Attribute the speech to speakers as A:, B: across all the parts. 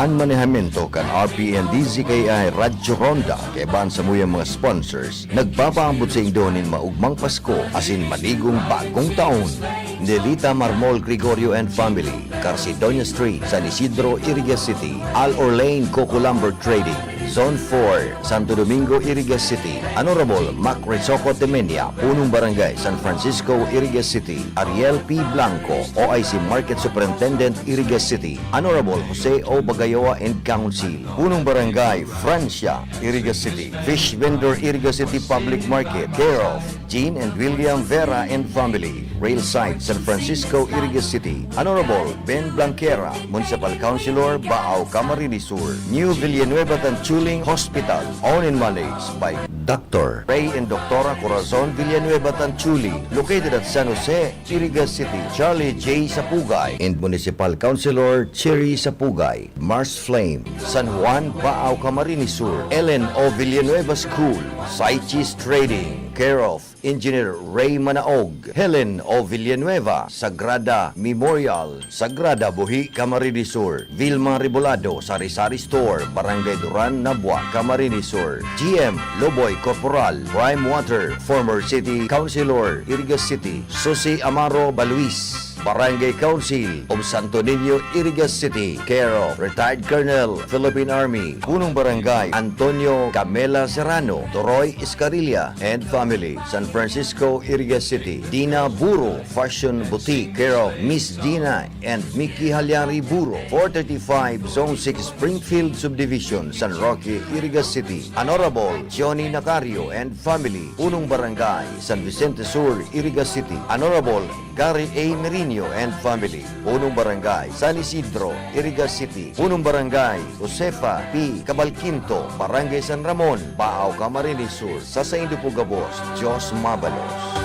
A: Ang manehamiento kan RPN DZKI Radyo Ronda kay ban sa muyang mga sponsors nagpapaambot sa ingdonin maugmang Pasko asin maligong bagong taon. Nelita Marmol Gregorio and Family, Carcidonia Street, San Isidro, Iriga City. Al Orlane Coco Lumber Trading, Zone 4, Santo Domingo, Iriga City. Honorable Mac Rezoco Temenia, Punong Barangay, San Francisco, Iriga City. Ariel P. Blanco, OIC Market Superintendent, Iriga City. Honorable Jose O. Bagayoa and Council, Punong Barangay, Francia, Iriga City. Fish Vendor, Iriga City Public Market, care of Jean and William Vera and Family. Railside, San Francisco, Iriga City. Honorable Ben Blanquera, Municipal Councilor, Baao, Camarines Sur. New Villanueva Tanchuling Hospital, owned and managed by Dr. Ray and Doctora Corazon Villanueva Tanchuli, located at San Jose, Iriga City. Charlie J. Sapugay and Municipal Councilor Cherry Sapugay. Mars Flame, San Juan, Baao, Camarines Sur. Ellen O. Villanueva School, Saichis Trading, care of Engineer Ray Manaog. Helen O. Villanueva, Sagrada Memorial, Sagrada Buhi, Camarines Sur. Vilma Rebolado, Sari-Sari Store, Barangay Duran, Nabua, Camarines Sur. GM Loboy Corporal, Prime Water, former City Councilor, Iriga City. Susi Amaro Baluis, Barangay Council of Santo Niño, Iriga City, care of retired Colonel, Philippine Army. Punong Barangay Antonio Camela Serrano, Toroy Escarilla and Family, San Francisco, Iriga City. Dina Buro Fashion Boutique, care of Miss Dina and Mickey Halyari Buro. 435 Zone 6 Springfield Subdivision, San Roque, Iriga City. Honorable Johnny Nacario and Family, Punong Barangay San Vicente Sur, Iriga City. Honorable Gary A. Merino and Family, Punong Barangay San Isidro, Iriga City. Punong Barangay Josefa P. Cabalquinto, Barangay San Ramon, Baao, Camarines Sur. Sa Saint Pugabos, Jos Mabalos.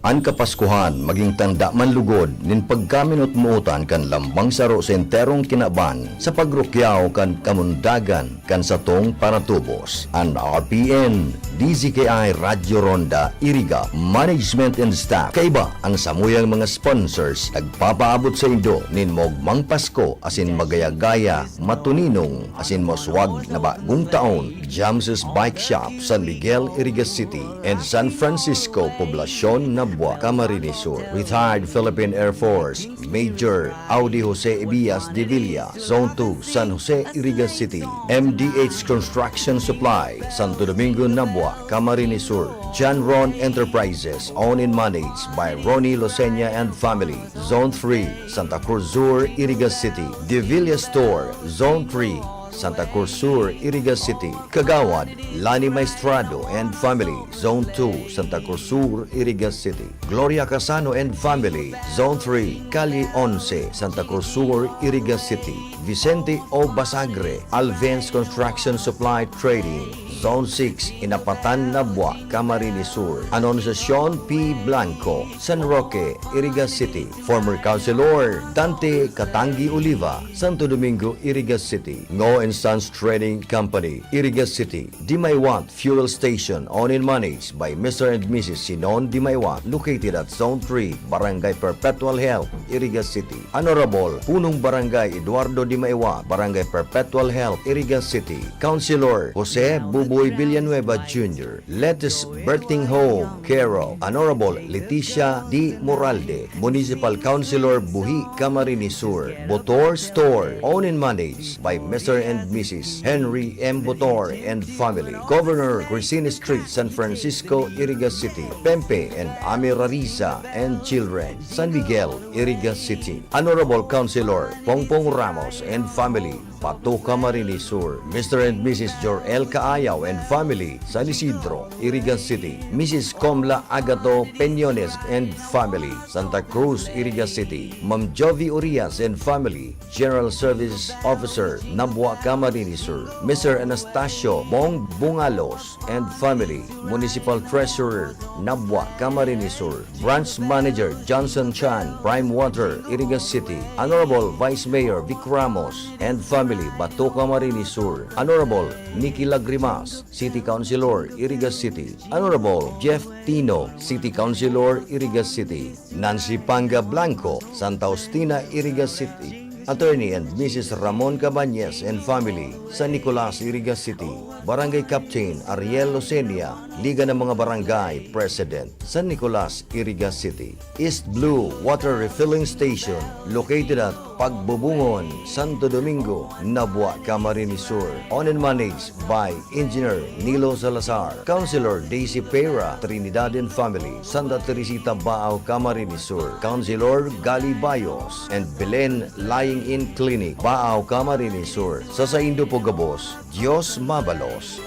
A: Ang Kapaskuhan maging tanda man lugod nin pagkaminot muutan kan lambang saro sa enterong kinaban sa pagrukyaw kan kamundagan kan satong paratubos. Ang RPN DZKI Radyo Ronda Iriga Management and Staff kaiba ang samuyang mga sponsors nagpapaabot sa indo nin mogmang Pasko asin magayagaya matuninong asin moswag na bagong taon. Jamses Bike Shop, San Miguel, Iriga City and San Francisco, Poblacion, Nabua, Camarines Sur. Retired Philippine Air Force Major Audi Jose Ebias de Villa, Zone 2, San Jose, Iriga City. MDH Construction Supply, Santo Domingo, Nabua, Camarines Sur. John Ron Enterprises, owned and managed by Ronnie Losenya and Family. Zone 3, Santa Cruz Sur, Iriga City. De Villa Store, Zone 3, Santa Cruz Sur, Iriga City. Kagawad, Lani Maestrado and Family, Zone 2, Santa Cruz Sur, Iriga City. Gloria Casano and Family, Zone 3, Cali 11, Santa Cruz Sur, Iriga City. Vicente O. Basagre, Alvens Construction Supply Trading, Zone 6, Inapatan, Nabua, Camarines Sur. Anonsasyon P. Blanco, San Roque, Iriga City. Former Councilor Dante Katangi Oliva, Santo Domingo, Iriga City. Ngo and Sons Trading Company, Iriga City. Dimaywat Fuel Station, owned and managed by Mr. and Mrs. Sinon Dimaywat, located at Zone 3, Barangay Perpetual Health, Iriga City. Honorable Punong Barangay Eduardo Dimaywat, Barangay Perpetual Health, Iriga City. Councilor Jose Buboy Villanueva Jr. Lettuce Birthing Home, care of Honorable Leticia D. Moralde, Municipal Councilor Buhi, Camarines Sur. Botor Store, owned and managed by Mr. and Mrs. Henry M. Botor and Family. Governor Cristina Street, San Francisco, Iriga City. Pempe and Ami Rariza and Children, San Miguel, Iriga City. Honorable Councilor Pongpong Ramos and Family, Pato, Camarines Sur. Mr. and Mrs. Jorel Kaayaw and Family, San Isidro, Iriga City. Mrs. Comla Agato Peñones and Family, Santa Cruz, Iriga City. Ma'am Jovi Urias and Family, General Service Officer, Nabua, Camarines Sur. Mr. Anastasio Bong Bungalos and Family, Municipal Treasurer, Nabua, Camarines Sur. Branch Manager Johnson Chan, Prime Water, Iriga City. Honorable Vice Mayor Vic Ramos and Family, Family, Bato Camarines Sur. Honorable Nicky Lagrimas, City Councilor, Irigas City. Honorable Jeff Tino, City Councilor, Irigas City. Nancy Panga Blanco, Santa Justina, Irigas City. Attorney and Mrs. Ramon Cabañez and family, San Nicolas, Irigas City. Barangay Captain Ariel Lucenia, Liga ng mga Barangay President, San Nicolas, Irigas City. East Blue Water Refilling Station, located at Pagbubungon, Santo Domingo, Nabua, Camarines Sur. Owned and managed by Engineer Nilo Salazar. Councilor Daisy Pera, Trinidad and family, Santa Teresita, Baao, Camarines Sur. Councilor Gali Bayos and Belen Lying-in Clinic, Baao, Camarines Sur. Sa Saindo Pogabos, Diyos Mabalos.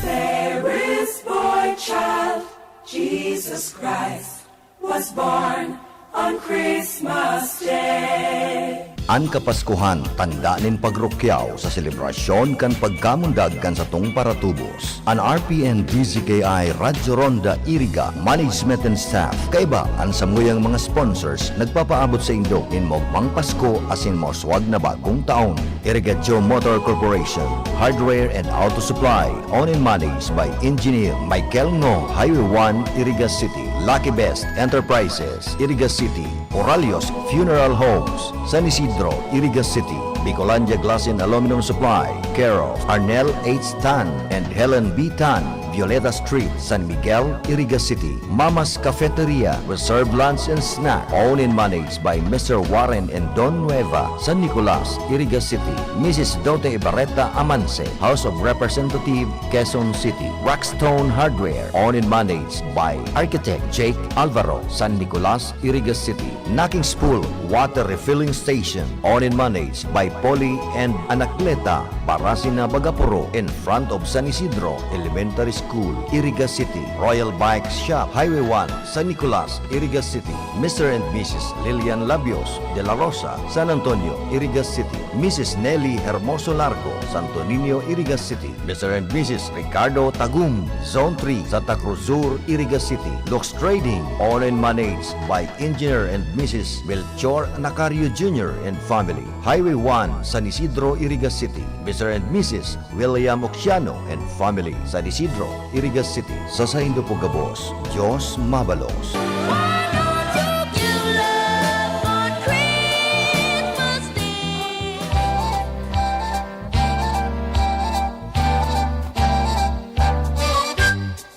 B: There is boy child, Jesus Christ was born on Christmas Day.
A: An Kapaskuhan, tanda nin pagrukyaw sa selebrasyon kan pagkamundag kan sa tong paratubos. An RPN DZKI Radyo Ronda Iriga Management and Staff kaiba an samuyang mga sponsors nagpapaabot sa indok nin mogmang Pasko asin moswag na bagong taon. Irigadyo Motor Corporation, Hardware and Auto Supply, owned and managed by Engineer Michael Ngo, Highway 1, Irigas City. Lucky Best Enterprises, Irigas City. Oralios Funeral Homes, San Isidro, Irigas City. Bicolandia Glass and Aluminum Supply, care of Arnel H. Tan and Helen B. Tan, Violeta Street, San Miguel, Irigas City. Mama's Cafeteria, reserved lunch and snack, owned and managed by Mr. Warren and Don Nueva, San Nicolas, Irigas City. Mrs. Dote Ibarreta Amance, House of Representative, Quezon City. Rockstone Hardware, owned and managed by Architect Jake Alvaro, San Nicolas, Irigas City. Knocking Spool Water Refilling Station, owned and managed by Poli and Anakleta, Barasina, Bagapuro, in front of San Isidro Elementary School, Irigas City. Royal Bike Shop, Highway 1, San Nicolas, Irigas City. Mr. and Mrs. Lilian Labios de la Rosa, San Antonio, Irigas City. Mrs. Nelly Hermoso Largo, Santo Niño, Irigas City. Mr. and Mrs. Ricardo Tagum, Zone 3, Santa Cruz Sur, Irigas City. Lux Trading, owned and managed by Engineer and Mrs. Melchor Nacario Jr. and family. Highway 1, San Isidro, Irigas City. Mr. and Mrs. William Oxiano and family, San Isidro, Irigas City. Sa Saindo Pugabos, Diyos Mabalos.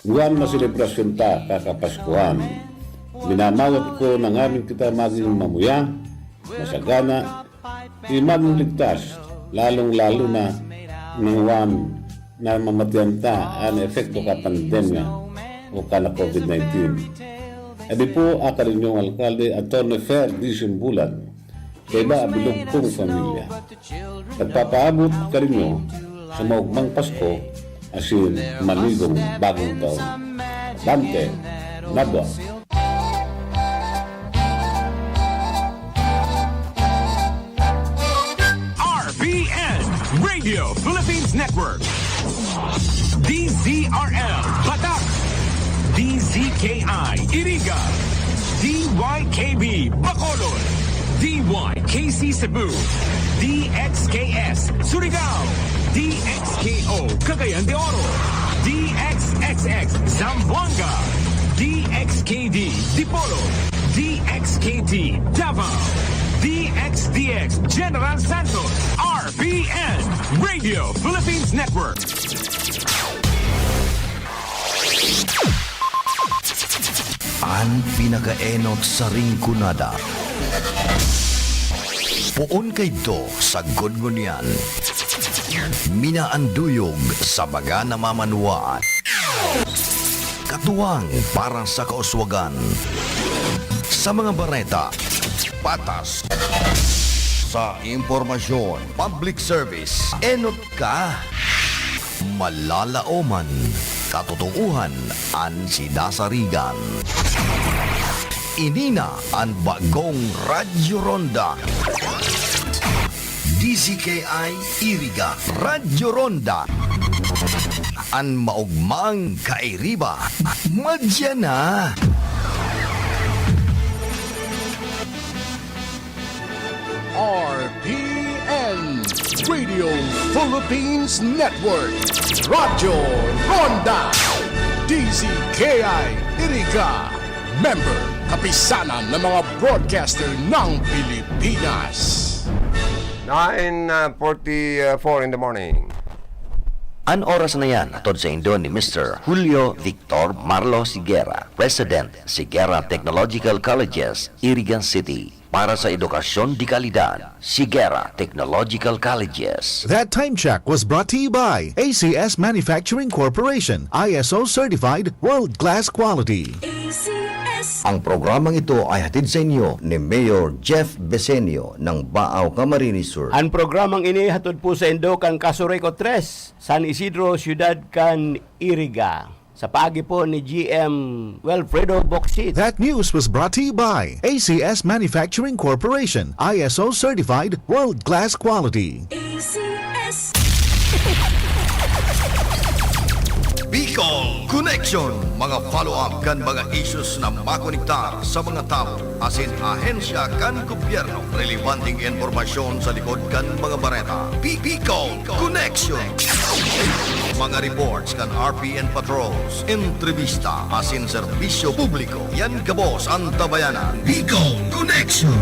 C: Buwan na selebrasyon ta, kakapaskuhan. Minamawat ko ng aming kita maging mamuya, masagana, maging ligtas, lalong-lalo na ng buwan na mamatiyan ta ang efekto ka pandemya o ka na COVID-19. Edi po akarin yung alkalde Antonio Fer Disimbulan, kaya abilog kong pamilya. Nagpapaabot ka rin nyo sa maugmang Pasko asin maligong bagong taon. Dante, Nabwa.
D: RPN Radio Philippines Network, DZRL Batak, DZKI Iriga, DYKB Bacolod, DYKC Cebu, DXKS Surigao, DXKO Cagayan de Oro, DXXX Zamboanga, DXKD Dipolo, DXKT Davao, DXDX General Santos, RPN Radio Philippines Network.
A: Ang pinakaenot sa ringkunada. Puon kay do sa gudgunyan. Minaanduyog sa baga na mamanuaan. Katuwang para sa kauswagan. Sa mga bareta, patas. Sa impormasyon, public service, enot ka. Malalaoman, katotohuan, ang sinasarigan. Inina ang bagong Radyo Ronda. DZKI Iriga Radyo Ronda. Ang maugmang kairiba. Madya na.
E: Radio Philippines Network, Radyo Ronda, DZKI Iriga, member kapisanan ng mga broadcaster ng Pilipinas.
F: 9:44 in the morning.
A: An oras na yan atod sa Indo ni Mr. Julio Victor Marlo Siguera, President, Siguera Technological Colleges, Irigan City. Para sa edukasyon di kalidad, Siguera Technological Colleges.
G: That time check was brought to you by ACS Manufacturing Corporation, ISO certified world-class quality.
A: Ang programang ito ay hatid sa inyo ni Mayor Jeff Besenio ng Baaw, Camarines Sur.
H: Ang programang ini hatod po sa Indo kan Casureco 3, San Isidro, Ciudad kan Iriga. Sa paagi po ni GM Wilfredo Boxit.
G: That news was brought to you by ACS Manufacturing Corporation, ISO certified world-class quality.
A: Bicol Connection, mga follow-up kan mga issues na makonektar sa mga tao, asin ahensya kan gobyerno, relevanteng informasyon sa likod kan mga bareta. Bicol Connection. Mga reports kan RPN patrols, entrevista, asin serbisyo publiko. Yan kabos ang tabayanan. Bicol Connection.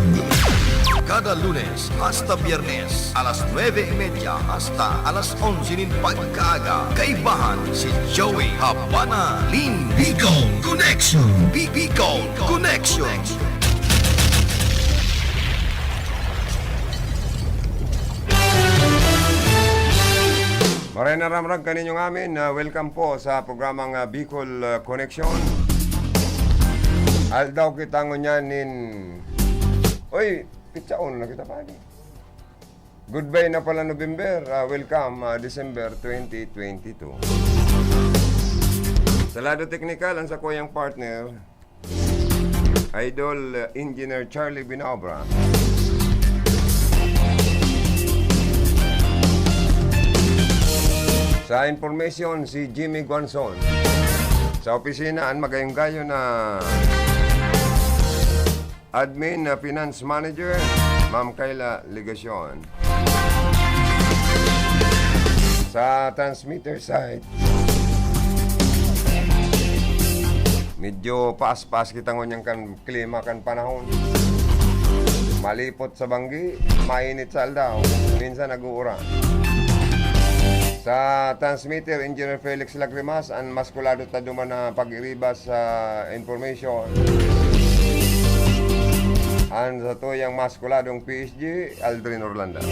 A: Kada Lunes hasta Biyernes, alas 9:30 hasta alas 11 nin pagkaaga. Kaibahan si Joey Habana Lin. Bicol Connection. Bicol Connection.
F: Maray na ramrag kaninyong amin. Welcome po sa programang Bicol Connection. Aldaw kita ngunyanin. Oy, pitsaon na kita pagi. Goodbye na pala November. Welcome December 2022. Sa lado technical, ang sa kuyang partner, Idol Engineer Charlie Binaobra. Sa information, si Jimmy Guanzon. Sa opisina, ang magayong-gayo na Admin Finance Manager, Ma'am Kayla Ligacion. Sa transmitter side, medyo paas-paas kita ngunyang kan klima kan panahon. Malipot sa banggi, mainit sa aldaw, minsan nag-uura. Sa transmitter, Engineer Felix Lagrimas, ang maskulado ta duman na pag-iribas sa information. Ang sa tuyang maskuladong PSG, Aldrin Orlando.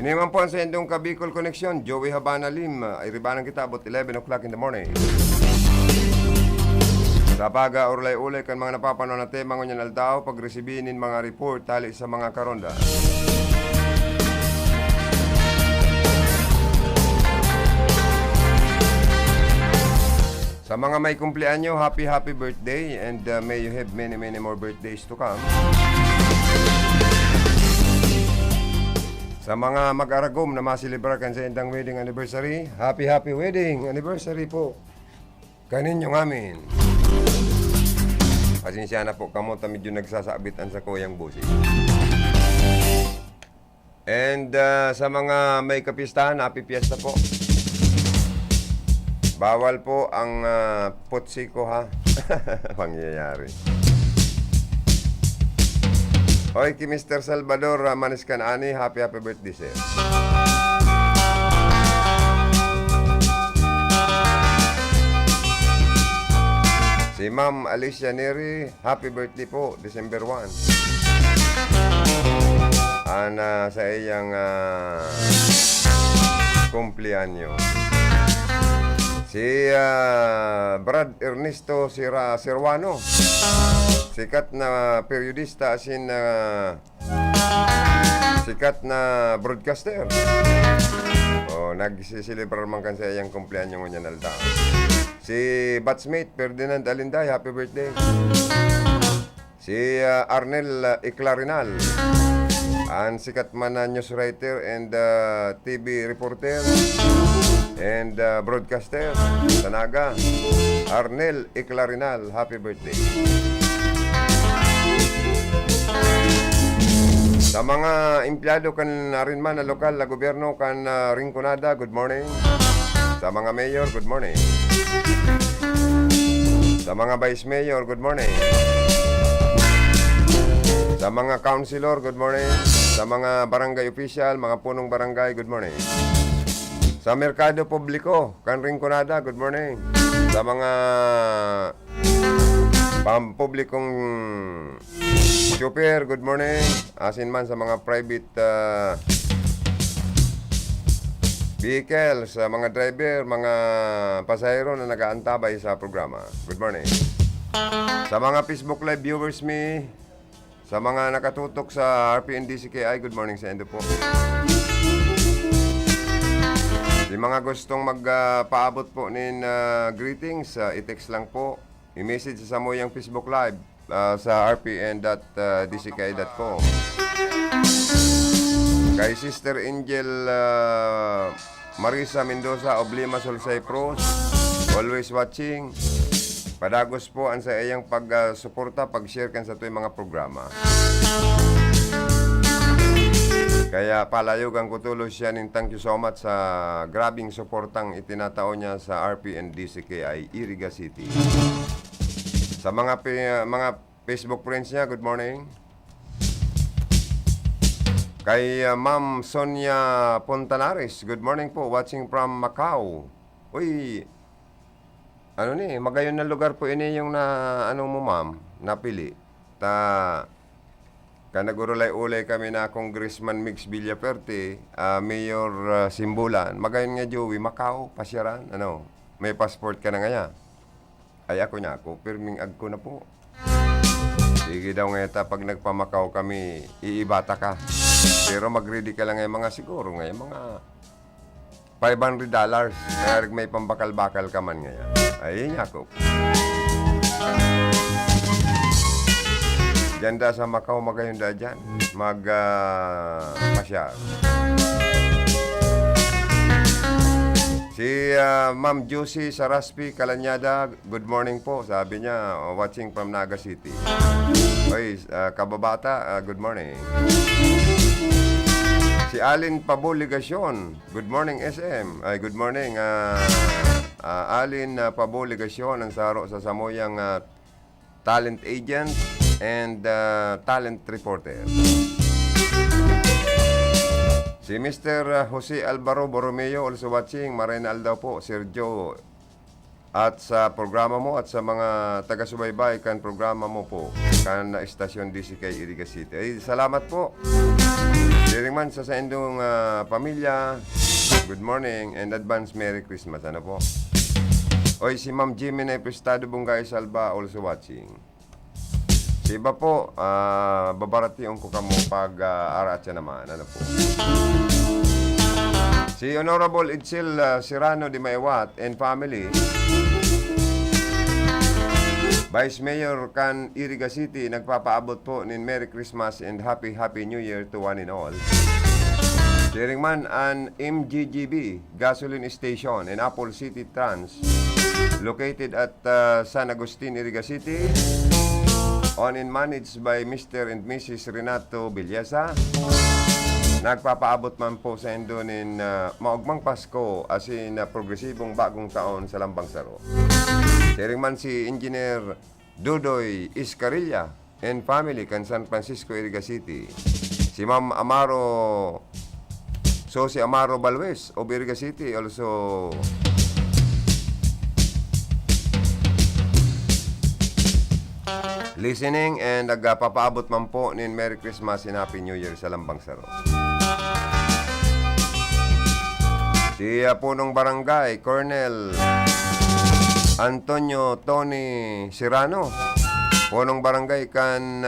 F: Iniman po sa Indong Bicol Connection, Joey Habana Lim, iribanan kita about 11 o'clock in the morning. Sa paga, urlay-ulay kan mga napapanaw na tema ngunyan aldaw, pagresibinin mga report tali sa mga karonda. Sa mga may kumpleanyo, happy birthday and may you have many more birthdays to come. Sa mga mag-aragom na masilibra kan sa indang wedding anniversary, happy wedding anniversary po kaninyong amin. Pasensya na po kamo, medyo nagsasabitan sa kuyang busi. And sa mga may kapistahan, happy fiesta po. Bawal po ang putsiko ha. Pangyayari. Hoy, ki Mr. Salvador Maniscan Ani, happy birthday sir. Si Ma'am Alicia Neri, happy birthday po, December 1. Sa iyang kumpleanyo. Si Ma'am Alicia Neri, happy birthday po, December 1. Sa iyang kumpleanyo. Si Ma'am Alicia Neri, happy birthday po, December 1. Sa iyang kumpleanyo. Si Ma'am Alicia Neri, happy birthday po, December 1. Sa iyang kumpleanyo. Si Brad Ernesto Sirwano. Sikat na periodista as in sikat na broadcaster. Nagsisilibrar man kan sa iyang kumpleanyo niya nalda. Si batchmate Ferdinand Alinday, happy birthday. Si Arnel Eclarinal, ang sikat man na news writer and TV reporter and broadcaster sa Naga. Arnel Eclarinal, happy birthday. Sa mga empleyado kan rin man na lokal na gobyerno kan Rinconada, good morning. Sa mga mayor, good morning. Sa mga vice mayor, good morning. Sa mga councilor, good morning. Sa mga barangay official, mga punong barangay, good morning. Sa merkado publiko kan Rinconada, good morning. Sa mga pampublikong super, good morning. Asin man sa mga private vehicle, sa mga driver, mga pasahero na nag-aantabay sa programa, good morning. Sa mga Facebook Live viewers me, sa mga nakatutok sa RPNDCKI, good morning sa inyo po. Di mga gustong magpaabot po nin greetings, i-text lang po, i-message sa moyang Facebook Live sa rpn.dcky.com. Kay Sister Angel Marisa Mendoza of Lima Sol Cyprus, always watching. Padagos po ang sa iyang pag-suporta, pag-share kan sa tuwing mga programa. Kaya palayogan ko tuloy siya nin thank you so much sa grabing suportang itinatao niya sa RPNDCKI Iriga City. Sa mga Facebook friends niya, good morning. Kay Ma'am Sonia Pontanares, good morning po, watching from Macau. Uy, magayon na lugar po ini yung mo ma'am, napili. Kanagurulay-ulay kami na Congressman Mix Villaperte, Mayor Simbulan. Magayon nga Joey, Macau, pasyaran, may passport ka na nga. Ay ako pirming ag ko na po. Sige daw nga pag nagpamakaw kami, iibata ka. Pero mag-ready ka lang mga siguro mga $500. Kaya may pambakal-bakal ka man ngayon. Ayun ako. Ganda sa Macau, magayon da dyan. Pasyar. Si Ma'am Josie Saraspi Kalanyada, good morning po. Sabi niya, watching from Naga City. Oy, kababata, good morning. Si Alin Pabo Ligasyon, good morning SM. Ay, good morning. Alin Pabo Ligasyon, ang saro sa Samoyang talent agent and talent reporter. Si Mr. Jose Alvaro Borromeo, also watching. Marinal daw po, Sergio. At sa programa mo at sa mga taga-subaybay kan programa mo po kan Estasyon DCK Iriga City. Ay, salamat po. Diring man sa indong pamilya, good morning and advance Merry Christmas. Ano po? Oy, si Ma'am Jimena Prestado Bungay Salba, also watching. Si iba po, babaratiyon ko kamo pag-arat siya naman. Ano po? Si Honorable Itzel Serrano de Maywat and family, Vice Mayor kan Iriga City, nagpapaabot po nin Merry Christmas and Happy New Year to one and all. Sharing man an MGGB gasoline station in Apple City Trans, located at San Agustin, Iriga City, owned and managed by Mr. and Mrs. Renato Villesa. Nagpapaabot man po sa Indonin maugmang Pasko as in progresibong bagong taon sa Lambang Saro. Sharing man si Engineer Dudoy Iscarilla and family kan San Francisco, Iriga City. Si Ma'am Amaro, si Amaro Balwes of Iriga City, also listening and nagpapaabot man po nin Merry Christmas and Happy New Year sa Lambang Saro. Si punong barangay, Colonel Antonio Tony Serrano, punong barangay kan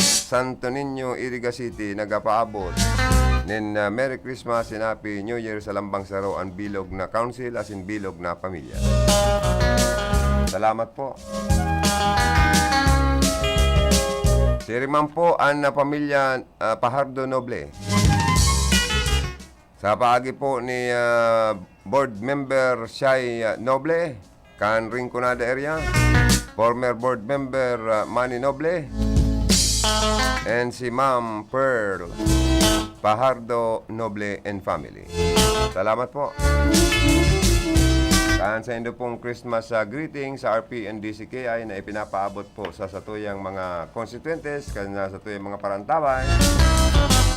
F: Santo Niño, Iriga City, nagapaabot nin Merry Christmas and Happy New Year sa Lambang Saro ang bilog na council as in bilog na pamilya. Salamat po. Siriman po ang pamilya Pajardo Noble. Sa paagi po ni board member Shai Noble, kan Rinconada area, former board member Manny Noble, and si Ma'am Pearl Pajardo Noble and family. Salamat po. Kan sa indo pong Christmas greeting sa RP and DCKI na ipinapaabot po sa satuyang mga constituentes, kan sa satuyang mga parantawan,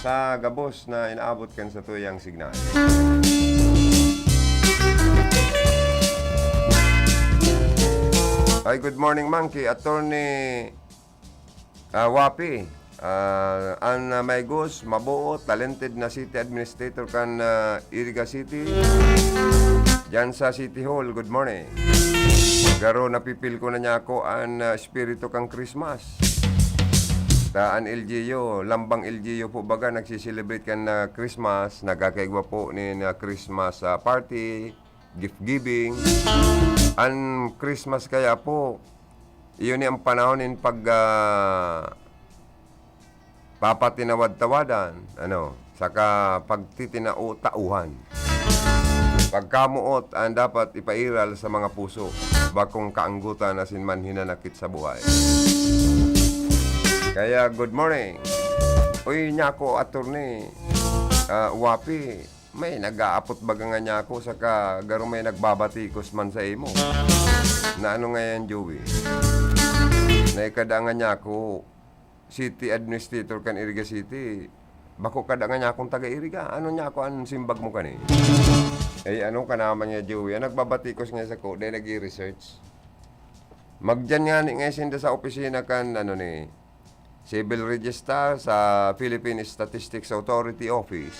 F: sa gabos na inaabot kan sa tuyang signal. Ay, good morning, Monkey. Attorney Wapi. Ang Maygos, mabuo, talented na city administrator kan Iriga City. Diyan sa City Hall, good morning. Garo napipil ko na niya ako ang espiritu kang Christmas. Taan LGU, lambang LGU po baga nagsiselebrate kan na Christmas, nagkakaigwa po ni na Christmas party, gift giving. Ang Christmas kaya po, iyon ang panahon in pag papatinawad-tawadan, saka pagtitinau-tauhan. Pagkamuot ang dapat ipairal sa mga puso, bakong kaanggutan asin man hinanakit sa buhay. Kaya good morning. Uy, nyako attorney Wapi, may nag-aapot baga nga nyako saka garo may nagbabatikos man sa imo. Na ano nga yan, Joey? Naikada nga nyako City Administrator kan Iriga City. Bako kada nga nyakong taga-Iriga. Ano nyako ang simbag mo kani? Ano ka naman niya, Joey? Nagbabatikos nga sa ko, dahil nag-i-research. Magdyan nga ni ngayon sa opisina kan, Civil Register sa Philippine Statistics Authority Office.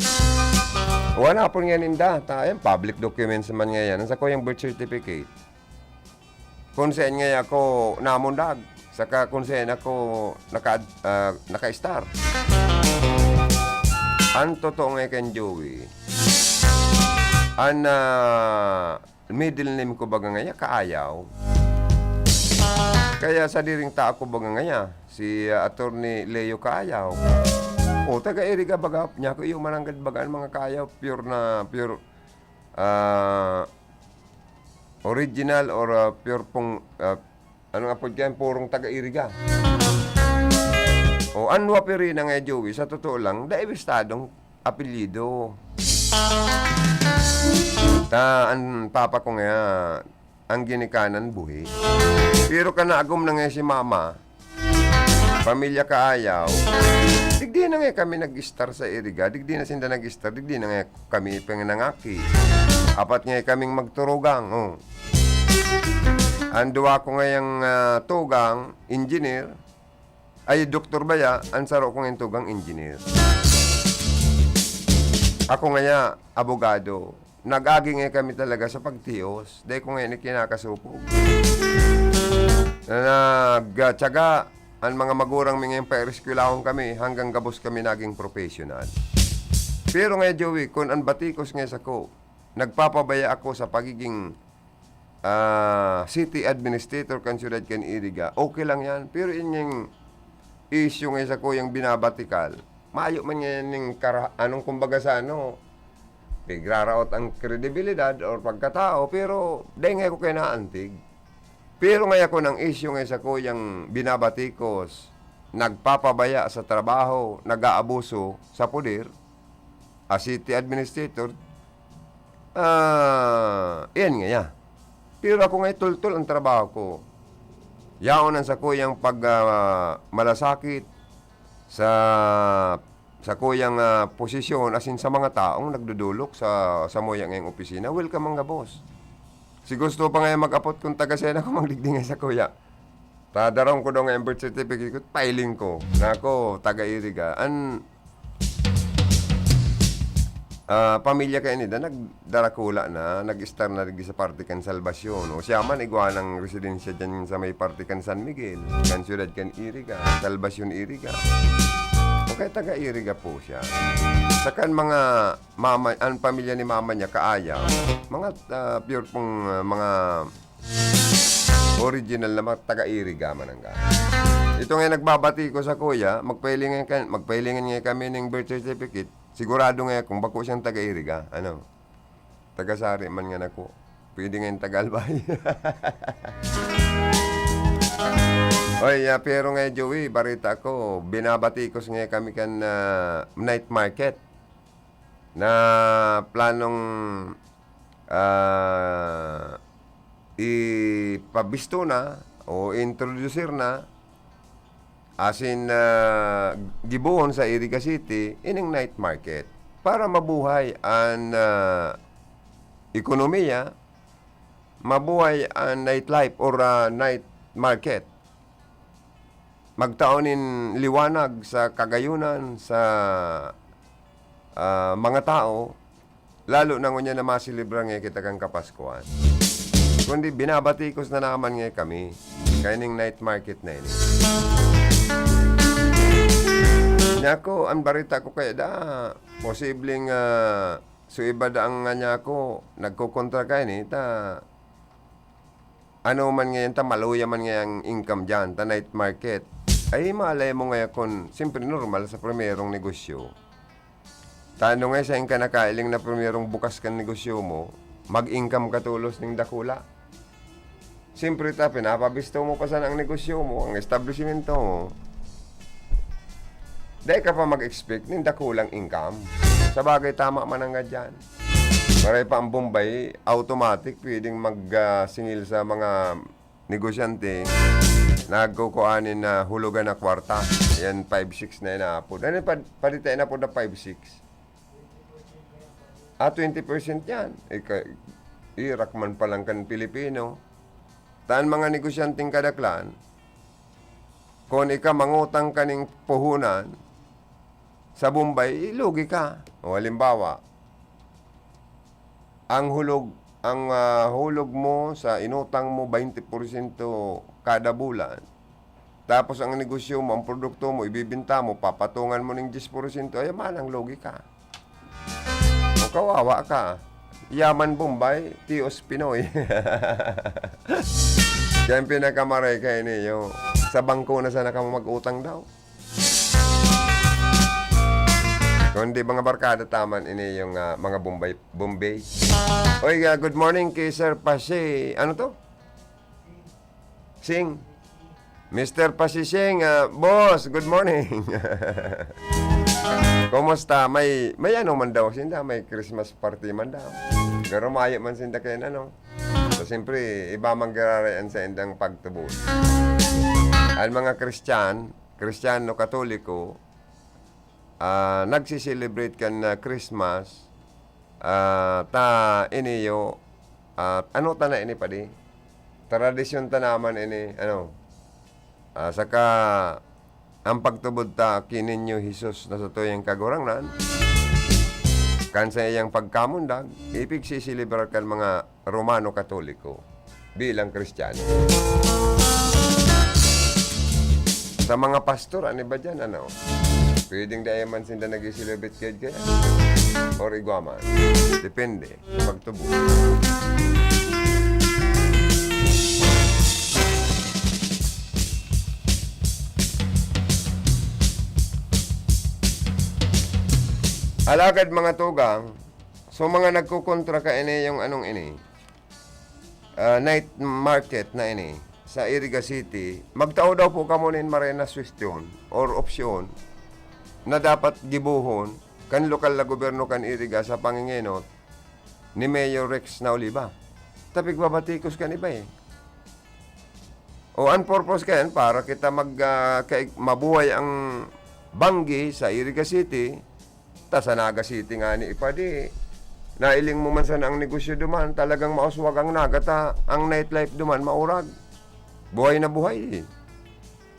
F: Wala po nga ninda. Public documents man nga yan. Sa ko yung birth certificate. Kung saan nga ako namundag. Saka kung saan ako naka-star. Ang totoo nga kan Joey, ang middle name ko baga nga kaayaw. Kaya sa diring ta ako baga nga si Attorney Leo Kaayaw. O taga-Iriga baga niya ko yung mananggad bagaan mga kaayaw pure original or pure pong ano nga po dyan, purong taga-Iriga. O anwa peri na nga Joey, sa totoo lang, daibistadong apelyido. Ang papa ko nga, ang ginikanan buhi. Pero kanaagom na nga si mama, pamilya Kaayaw, digdi na nga kami nag-star sa Iriga, digdi na sinda nag-star, digdi na nga kami panganangaki. Apat nga kaming magturugang, Anduwa ko ngayang tugang, engineer, ay doktor baya, ansaro ko ngayong tugang engineer. Ako ngaya, abogado. Nag-agi nga kami talaga sa pagtiyos. Dahil ko ngayon kinakasupog. Nagtsaga, ang mga magurang mga pa-reskulahon kami, hanggang gabos kami naging professional. Pero ngayon, Joey, kung ang batikos ngayon sa ko, nagpapabaya ako sa pagiging city administrator kan siyudad kan Iriga, okay lang yan. Pero yun yung issue ngayon sa ko, yung binabatikal, maayo man yan yung anong kumbaga sa bigraraot ang kredibilidad or pagkatao, pero dahil ngayon ko kayo naantig. Pero ngayon ko ng issue ngayon sa ko, yung binabatikos, nagpapabaya sa trabaho, nag-aabuso sa poder, city administrator, yan nga yan. Pero ako ngayon tultul ang trabaho ko. Yaonan sa kuyang pag malasakit sa kuyang posisyon asin sa mga taong nagdudulok sa moyang ngayong opisina. Welcome mga boss. Si gusto pa ngayon mag-apot kung taga-sena ko magdigdingay sa kuya. Tadarong ko daw ngayon birth certificate ko, filing ko. Na ako, taga-Iriga. pamilya kay nida nagdarakula na nag-star na rin sa Partikan Salvacion. O siya man igwa ng residensya dyan sa may Partikan San Miguel, kan siyudad kan Iriga, Salvacion Iriga. O kaya taga Iriga po siya. Sakan mga mama, ang pamilya ni mama niya kaaya, mga pure pong mga original na mga taga Iriga man ang ito nga nagbabati ko sa kuya, magpailingan nga kami ng birth certificate. Sigurado nga kung bako siyang taga-Iriga, taga-Sari man nga nako. Pwede nga yung taga-Albay. Oy, pero nga Joey, barita ko, binabati ko nga kami kan night market na planong ipabisto na o introducer na asin gibuhon sa Iriga City ining night market para mabuhay ang ekonomiya, mabuhay ang nightlife or night market. Magtaonin liwanag sa kagayunan sa mga tao, lalo na ngunya na masilibra nga kita kang Kapaskuhan. Kundi binabatikos na naman nga kami kaining night market na ini. Nyako, ang barita ko kaya da, posibleng suiba da ang nga nyako, nagkukontra kayo ni, ano man ngayon, maluya man ngayang income dyan, night market. Ay, malay mo ngayon kung, siyempre normal sa primerong negosyo. Tano nga sa ka nakailing na primerong bukas kan negosyo mo, mag-income ka tulos ng dakula. Siyempre pinapabisto mo pa sana ang negosyo mo, ang establishmento mo. Dahil ka pa mag-expect ng dakulang income. Sa bagay, tama man ang dyan. Maray pa ang Bombay, automatic pwedeng mag-singil sa mga negosyante. Nagkukuhanin na hulugan na kwarta. Yan, 5-6 na inaapod. Ano palita inaapod na 5-6? 20% yan. Irak man palang kan Pilipino. Taan mga negosyanteng kadaklan, kung ika mangutang kaning puhunan sa Bombay, ilugi ka. O halimbawa, ang hulog mo sa inutang mo 20% kada bulan. Tapos ang negosyo mo, ang produkto mo, ibibinta mo, papatungan mo ng 10%, ay malang lugi ka. O kawawa ka. Yaman Bombay, Tios Pinoy. Kaya yung pinakamaray kayo niyo, sa bangko na sana ka mag-utang daw. Kung di mga barkada taman, ini yung mga Bombay. Oy, good morning kay Sir Pasi. Ano to? Sing. Mr. Pasi Sing, boss, good morning. Kumusta? May ano man daw sinda, may Christmas party man daw. Pero mayo man sinda kayo na, no? So, siyempre, iba mang gararayan sa indang pagtubos. Ang mga Kristiyano, Katoliko, nagsiselebrate kan na Christmas, iniyo, ano ta na ini pa di? Tradisyon ta naman ini, saka, ang pagtubod ta kininyo Jesus na sa tuyang kagurangnan, kan sa iyang pagkamundag, ibig sisilibrar kan mga Romano Katoliko bilang Kristiyano. Sa mga pastor, ano ba dyan, pwedeng dahil man sinda nag-celebrate kaya or igwaman. Depende. Pagtubod. Alagad mga tugang, so mga nagkukontra ka ini yung night market na ini sa Iriga City, magtao daw po ka muna in Marena Suestion or opsyon na dapat gibuhon kan lokal na gobyerno kan Iriga sa pangingenot ni Mayor Rex Nauliva. Tapig babatikos kan iba eh. O ang purpose kayan para kita mabuhay ang banggi sa Iriga City, sa Naga City nga ni ipadi. Nailing mo man sana ang negosyo duman, talagang mauswag ang nagata, ang nightlife duman, maurag. Buhay na buhay.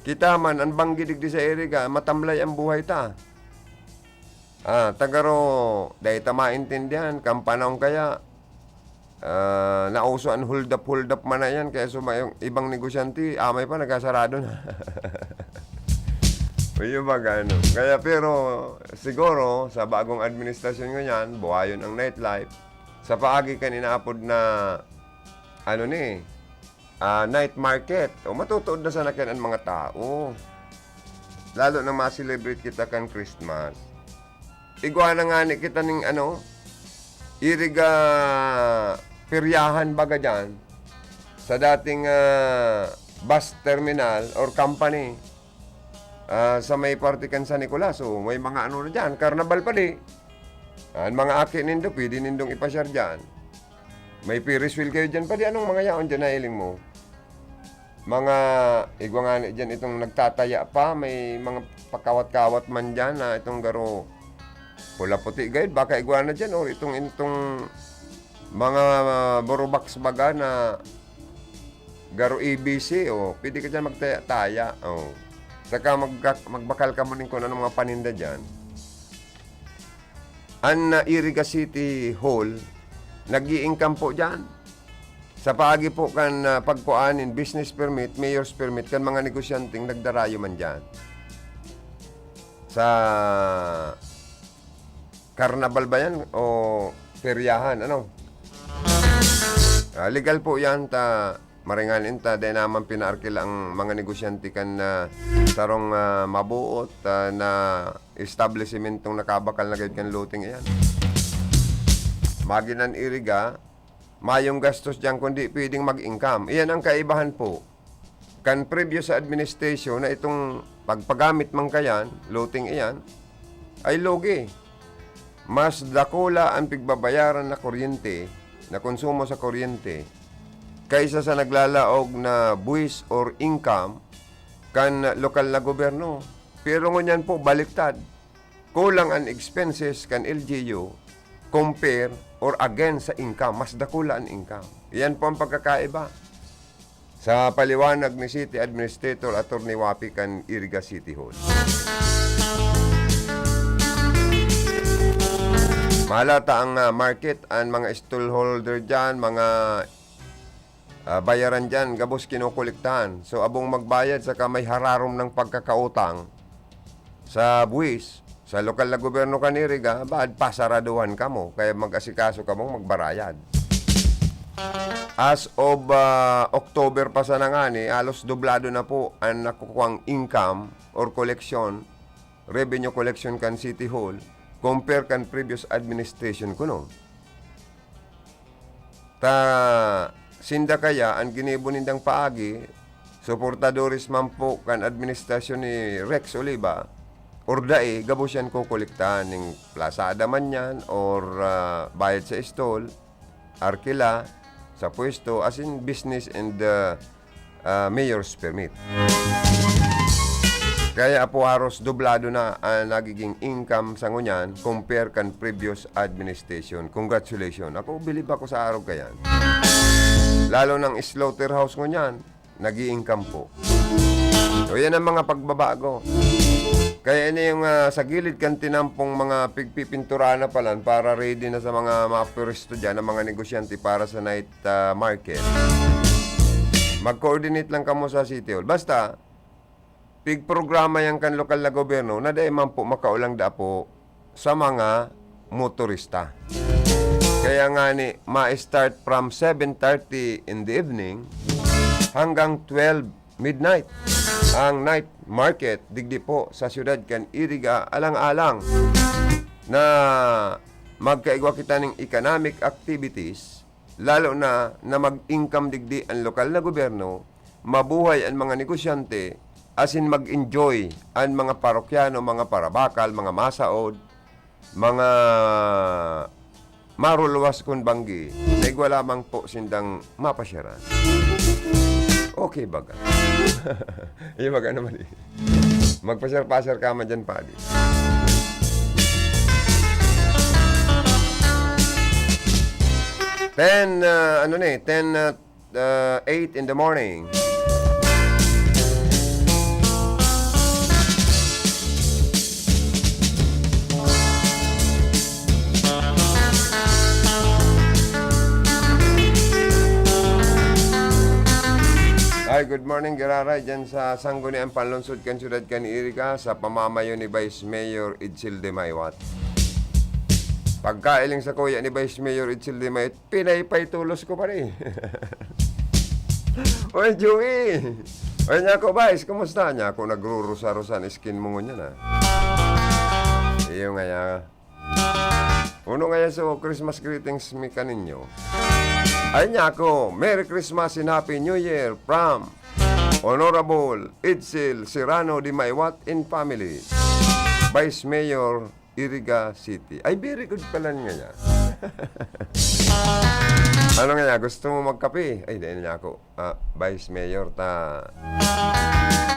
F: Kita man, ang banggidig di sa Iriga, matamlay ang buhay ta. Tagaro, dahil maintindihan, kampanong kaya, nauso ang hold up man na yan, kaya yung ibang negosyante, amay pa, nagkasarado na. O yung baga, ano. Kaya pero, siguro, sa bagong administrasyon ngayon, buhayon ang nightlife, sa paagi kan inaapod na, night market, o matutuod na sa nakin ang mga tao. Lalo na ma-celebrate kita kan Christmas. Igwa na nga ni kita ng iriga peryahan baga dyan sa dating bus terminal or company sa may party kan San Nicolas. So, may mga na dyan, karnabal pa di. Ang mga akin nindo, pwede nindong ipasyar dyan. May Ferris wheel kayo dyan pa di. Anong mga yaon dyan na iling mo? Mga, igwa nga ni dyan, itong nagtataya pa, may mga pakawat-kawat man dyan na itong garo pula-puti guide, baka igwa na dyan, or itong mga borobaks baga na garo ABC, pwede ka dyan magtaya-taya, saka magbakal ka mo rin kung ano mga paninda dyan. Ang Iriga City Hall, nag-i-income po dyan. Sa paagi po kan pagkuanin, business permit, mayor's permit, kan mga negosyanteng nagdarayo man dyan. Sa karnabal ba yan o peryahan, legal po yan, maringanin ta, dahil naman pinaarkila ang mga negosyante kan sarong mabuot na establishmentong nakabakal na gayud kan looting yan. Maginan Iriga, mayong gastos dyan kundi pwedeng mag-income. Iyan ang kaibahan po. Kan previous administration na itong pagpagamit man kayan, looting iyan, ay logi. Mas dakula ang pigbabayaran na kuryente, na konsumo sa kuryente, kaysa sa naglalaog na buwis or income kan lokal na gobyerno. Pero ngunyan po, baliktad. Kulang ang expenses kan LGU compare or against sa income. Mas dakula ang income. Yan po ang pagkakaiba. Sa paliwanag ni City Administrator Atty. Wapi kan Iriga City Hall. Malata ang market, ang mga stallholder dyan, mga bayaran dyan, gabos kinukuliktahan. So, abong magbayad, saka may hararom ng pagkakautang sa buwis, sa lokal na gobyerno ka ni Iriga, baad pasaraduhan ka mo, kaya mag-asikaso ka mong magbarayad. As of October pa sa nangani, halos doblado na po ang nakukuhang income or collection, revenue collection kan City Hall, compare kan previous administration ko no. Sinda kaya ang ginibo nindang paagi, suportadores man po kan administrasyon ni Rex Oliva, or dae, gabos yan kukuliktahan ng plasada man yan, or bayad sa stall, arkila, sa pwesto, as in business and mayor's permit. Kaya po haros doblado na ang nagiging income sa ngunyan compare kan previous administration. Congratulations. Ako, bilib ako sa araw kayan. Lalo ng slaughterhouse ngunyan, nag-i-income po. So, yan ang mga pagbabago. Kaya ini yung sa gilid kan tinampong mga pigpipintura na palan para ready na sa mga puristo dyan, ng mga negosyante para sa night market. Mag-coordinate lang kamo sa City Hall. Basta, pig-programa yan kan lokal na gobyerno na dahil man po makaulang da po sa mga motorista. Kaya nga ni, ma-start from 7:30 in the evening hanggang 12 midnight. Ang night market, digdi po sa siyudad kan Iriga, alang-alang na magkaigwa kita ng economic activities, lalo na mag-income digdi ang lokal na gobyerno, mabuhay ang mga negosyante, as in mag-enjoy ang mga parokyano, mga parabakal, mga masaod, mga maruluwas kung banggi, na igwa lamang po sindang mapasyaran. Okay baga. Iya baga naman eh. Magpasyar-pasyar ka man dyan pa di. Ten 8 in the morning. Ay, good morning, Giraray. Diyan sa Sangguniang Panlungsod kan Siyudad kan Iriga sa pamamayo ni Vice Mayor Itzil de Maywat. Pagkailing sa kuya ni Vice Mayor Itzil de Maywat, pinaypay tulos ko pa rin. Oy, Joey! Oy, niya ko, Vice, kumusta niya? Kung nagrurusa-rusan, skin mo niya na. Iyo nga ya. Uno nga so Christmas greetings mi kaninyo. Ay niya ko, Merry Christmas and Happy New Year from Honorable Itzil Serrano de Maywat and family. Vice Mayor Iriga City. Ay, very good pala nga niya. Ano nga niya, gusto mo magkape? Ay, dahil niya ako, Vice Mayor,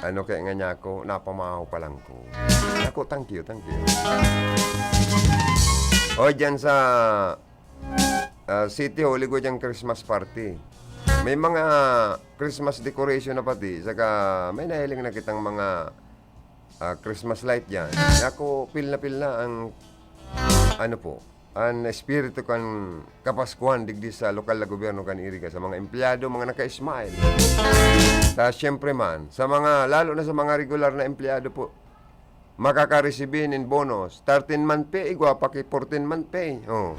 F: ano kaya nga niya ako, napamahaw pa lang ko. Ako, thank you. O, dyan sa City Hall, ko dyan Christmas party. May mga Christmas decoration na pati, saka may nahiling na kitang mga Christmas light dyan. Ako, pil na ang, ang espiritu kan Kapaskuhan digdi sa lokal na gobyerno kan Iriga, sa mga empleyado, mga naka-smile. Siyempre man, lalo na sa mga regular na empleyado po, makaka-receive in bonus, 13-month pay, igwa paki 14-month pay. Oh.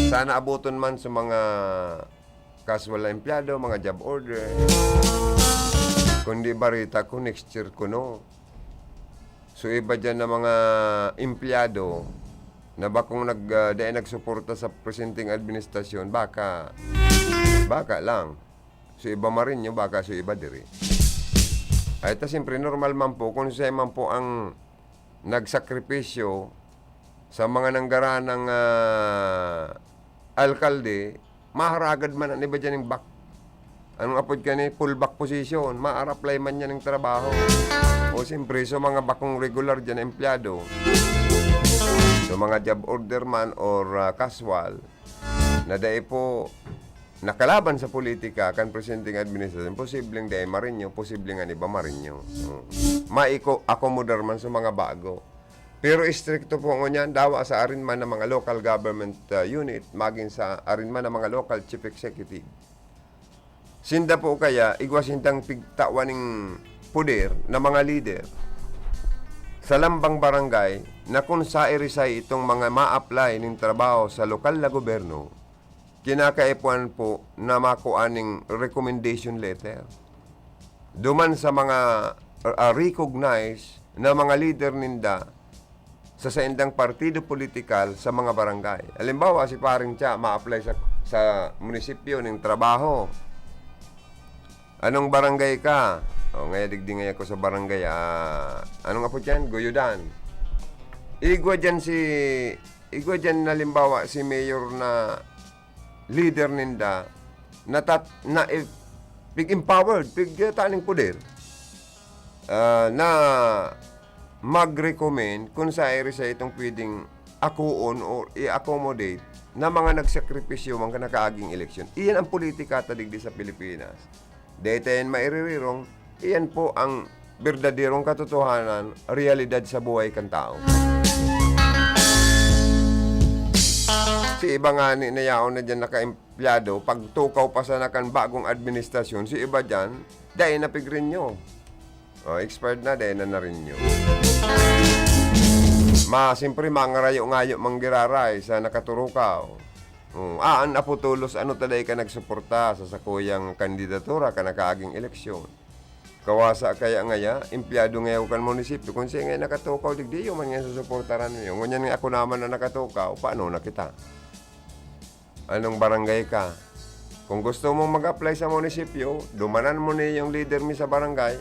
F: Sana abuton man sa mga casual na empleyado, mga job order. Kundi barita ko next year ko no. So iba dyan na mga empleyado na bakong nagsuporta sa presenting administrasyon, baka lang. So iba marin nyo, baka so iba diri. Ay, ito siyempre normal man po, kung siya man po ang nagsakripisyo sa mga nanggaran ng alkalde, maharagad man ang iba dyan yung back. Anong apod ka ni full back position, ma-apply man yan ng trabaho. O siyempre, so mga bakong regular dyan na empleyado, so mga job order man or casual, na dahil po nakalaban sa politika kan presenting administration, posibleng dahil marinyo, posibleng nga iba marinyo. Maiko-accommodar man sa mga bago. Pero istrikto po ngunyan, dawa sa arin man ng mga local government unit, maging sa arin man ng mga local chief executive. Sinda po kaya, igwasintang pigtawaning puder na mga leader sa lambang barangay na kung sa-irisay itong mga ma-apply ng trabaho sa lokal na gobyerno, kinakaipuan po na makuaning recommendation letter. Duman sa mga recognized na mga leader ninda sa saindang partido politikal sa mga barangay. Halimbawa, si Paring Cha ma-apply sa munisipyo ng trabaho. Anong barangay ka? O, ngayon digdingay ako sa barangay. Anong apo dyan? Guyudan. Igwa dyan halimbawa si mayor na leader ninda na pig-empowered, pig-taning poder na mag-recommend kung sa itong pwedeng akuon o i-accommodate na mga nagsakripisyo mga nakaaging eleksyon. Iyan ang politika tadigdi sa Pilipinas. Dahil mairirong, iyan po ang berdadirong katotohanan, realidad sa buhay kan tao. Si iba nga ni nayaon na dyan naka-empleyado, pag tukaw pa sa nakan bagong administrasyon, si iba dyan, dahil napigrin nyo. Expired na, dahil na rin nyo. Siyempre, mga rayo-ngayo manggiraray sa nakaturukaw. Ang aputulos, ano taday ka nagsuporta sa sakuyang kandidatura ka nakaaging eleksyon. Kawasa kaya ngaya, empleyado ngayon kan munisipyo, kung siya ngayon nakatukaw, digdi yung man nga susuportaran nyo. Ngunyan nga ako naman na nakatukaw, paano na kita? Anong barangay ka? Kung gusto mong mag-apply sa munisipyo, dumanan mo na yung leader mi sa barangay,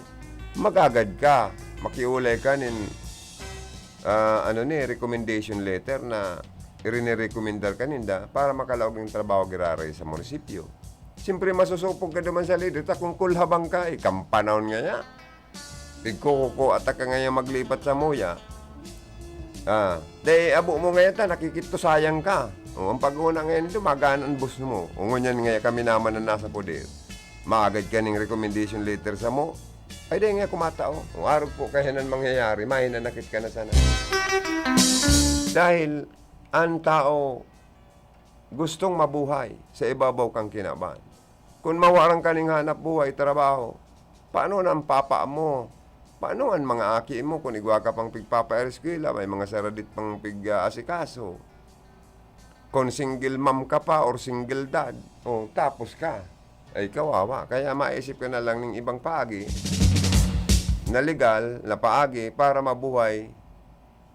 F: magagad ka, makiulay ka nin recommendation letter na irinerekomendar kaninda para makalawag ng trabaho giraray sa munisipyo. Siyempre masusupog ka naman sa leader, kung kulhabang ka, kampanahon nga niya. Pigkukuko at ka ngayon maglipat sa muya. Dahil abo mo ngayon nakikito sayang ka. Ang pag-una ngayon ito, magaan ang bus mo. Ngunyan ngayon kami naman na nasa poder. Maagad ka ng recommendation letter sa mo. Ay dahil nga kumatao. Kung araw po kaya nang mangyayari, mahinanakit ka na sana. Dahil ang tao gustong mabuhay sa ibabaw kang kinaban. Kung mawarang kaning hanap buhay, trabaho, paano na ang papa mo? Paano ang mga aki mo kung igwa ka pang pigpapa-eskwela, may mga saradit pang pig-asikaso? Kung single mom ka pa or single dad, tapos ka, ay kawawa. Kaya maisip ka na lang ng ibang paagi na legal, na paagi para mabuhay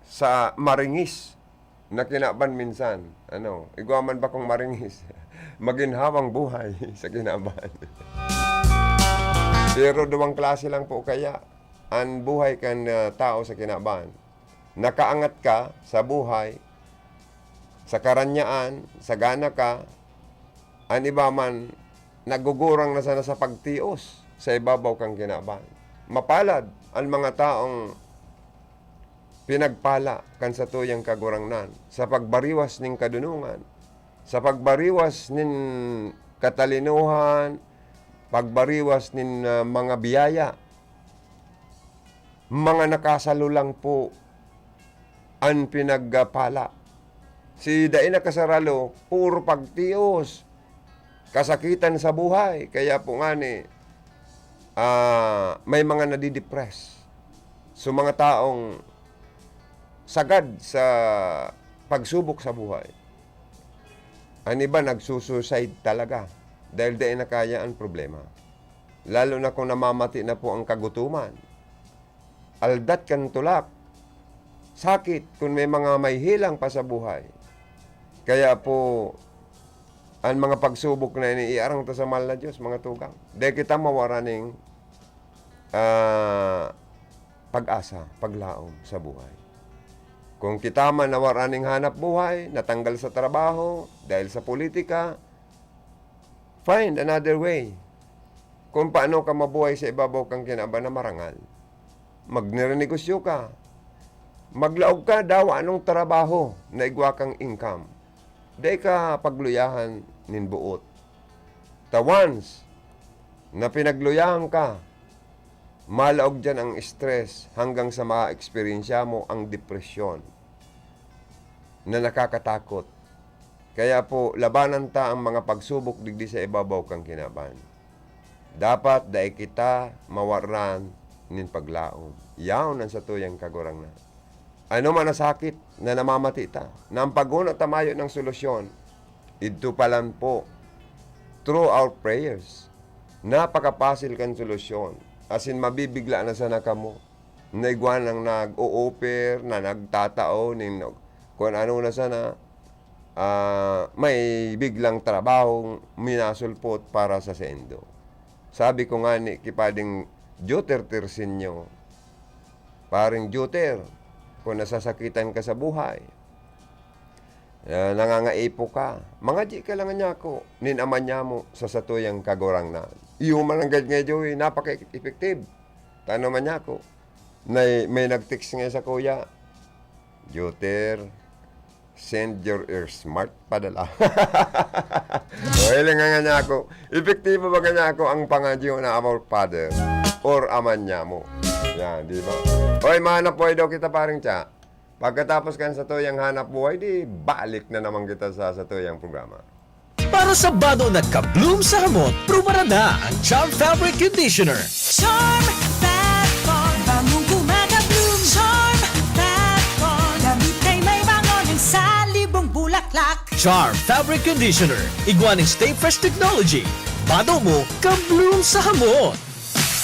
F: sa maringis na kinaban minsan. Igwa man ba kung maringis? Maginhawang buhay sa kinaban. Pero duwang klase lang po kaya ang buhay kan tao sa kinaban. Nakaangat ka sa buhay, sa karanyaan, sa gana ka, ang iba man nagugurang na sana sa pagtios sa ibabaw kang kinaban. Mapalad ang mga taong pinagpala kan sa tuyang kagurangnan, sa pagbariwas ning kadunungan, sa pagbariwas nin katalinuhan, pagbariwas nin mga biyaya, mga nakasalulang po ang pinagpala. Si Daina Kasaralo, puro pagtios, kasakitan sa buhay. Kaya po nga may mga nadidepress. So mga taong sagad sa pagsubok sa buhay. Ang iba nagsusuicide talaga dahil di na kaya ang problema. Lalo na kung namamati na po ang kagutuman. Aldat kan tulak. Sakit kung may mga may hilang pa sa buhay. Kaya po, ang mga pagsubok na iniiarang to sa mahal na Diyos, mga tugang. Dahil kita mawaraning pag-asa, paglaom sa buhay. Kung kita man nawaraning hanap buhay, natanggal sa trabaho, dahil sa politika, find another way. Kung paano ka mabuhay sa ibabaw kang kinaban na marangal. Magnirenegosyo ka. Maglaog ka daw anong trabaho na igwa kang income. Dahil ka pagluyahan nin buot. Once na pinagluyahan ka, malaog dyan ang stress hanggang sa ma-experiensya mo ang depresyon na nakakatakot. Kaya po, labanan ta ang mga pagsubok digdi sa ibabaw kang kinaban. Dapat dahil kita mawaran nin paglaom. Yaon ang sa tuyang kagurang na. Ano man na sakit na namamati ta, na ang paguna tamayo ng solusyon, ito pa lang po, through our prayers, napakapasil kan solusyon. As in, mabibigla na sana ka mo. Naigwan ang nag-o-offer, na nagtatao, kung ano na sana, may biglang trabaho, minasulpot para sa sendo. Sabi ko nga ni kipading Juter Tersinyo, paring Juter, kung nasasakitan ka sa buhay, nangangaipo ka, mga di ka lang niya ako, ninaman niya mo sa satuyang kagurang na. Iuman ang ganyan ngayon, napaka-effective. Tano man niya ako, may nag-text nga sa kuya, Juter, send your smart padala. Well, nga niya ako, epektibo ba niya ako ang pangadyo na our father or aman niya mo. Yan, di ba? Hoy, mahanap buhay daw kita paring tiya. Pagkatapos kan sa tuyang hanap buhay, di balik na naman kita sa tuyang programa.
I: Para sa bado na ka-bloom sa hamot, prumara na ang Charm Fabric Conditioner.
B: Charm Fat Bond, bamong kumaka-bloom. Charm Fat Bond, damit ay may bango ng salibong bulaklak.
I: Charm Fabric Conditioner. Iguaning Stay Fresh Technology. Bado mo, ka-bloom sa hamot.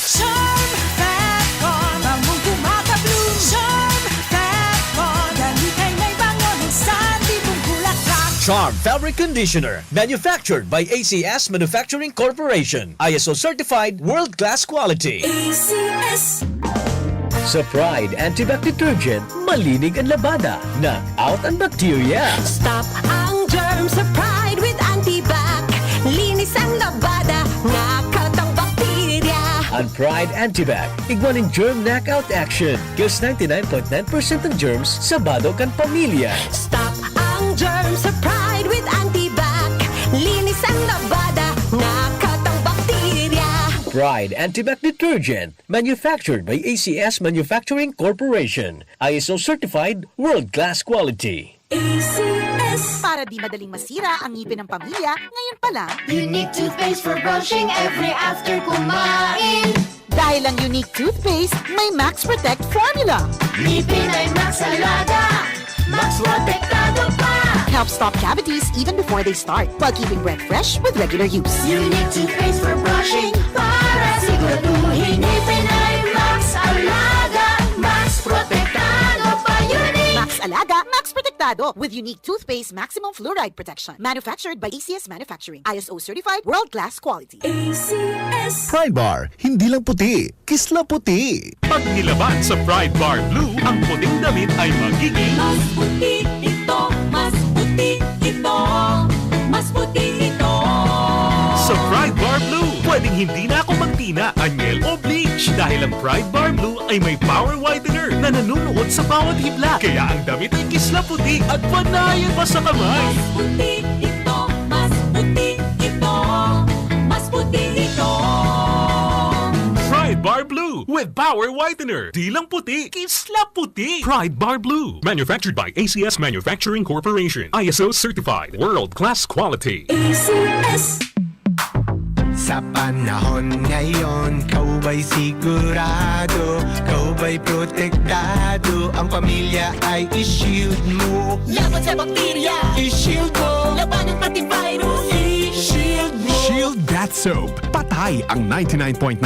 B: Charm Fat Bond, bamong kumaka-bloom. Charm Fat Bond, damit ay may bango ng salibong bulaklak.
I: Charm Fabric Conditioner. Manufactured by ACS Manufacturing Corporation. ISO certified world-class quality.
B: ACS.
I: Sa Pride Antibac Detergent, malinig ang labada. Knock out ang bacteria.
B: Stop ang germs sa Pride with Antibac. Linis ang labada, nakatang bakterya.
I: Ang Pride Antibac, iguaning germ knockout action. Kills 99.9% ng germs sa bado kan pamilya.
B: Stop ang germs sa Pride with Antibac. Linis ang labada, nakatang bakterya.
I: Pride Antibac Detergent, manufactured by ACS Manufacturing Corporation. ISO certified world-class quality.
B: ACS. Para di madaling masira ang ngipin ng pamilya, ngayon pa lang.
J: Unique toothpaste for brushing every after kumain.
B: Dahil ang unique toothpaste, may Max Protect formula.
J: Ngipin ay Max Alaga, Max Protektado pa.
B: Helps stop cavities even before they start, while keeping breath fresh with regular use.
J: Unique toothpaste for brushing para siguraduhin ngipin ay Max Alaga, Max Protektado pa. Unique.
B: Max Alaga, Max Protectado with unique toothpaste maximum fluoride protection. Manufactured by ACS Manufacturing. ISO certified world-class quality. ACS.
G: Pride Bar, hindi lang puti, kisla puti.
K: Pag nilaban sa Pride Bar Blue, ang puting damit ay magiging
J: Mas puti ito, mas puti ito, mas puti ito.
K: sa Pride Bar Blue. Pwedeng hindi na ako magtina, anyel o bleach dahil ang Pride Bar Blue ay may power whitener na nanunuot sa bawat hibla. Kaya ang damit ay kisla puti at panayan pa sa kamay.
J: Mas puti ito, mas puti ito, mas puti ito.
K: Pride Bar Blue with power whitener. Di lang puti, kisla puti. Pride Bar Blue. Manufactured by ACS Manufacturing Corporation. ISO certified. World-class quality.
B: ACS.
L: Sa panahon ngayon, kau ba'y sigurado? Kau ba'y protektado? Ang pamilya ay i-shield mo.
J: Laban sa bakterya,
L: I-shield mo.
J: laban ng pati virus,
L: I-shield mo.
E: Shield Bath Soap. Patay ang 99.9%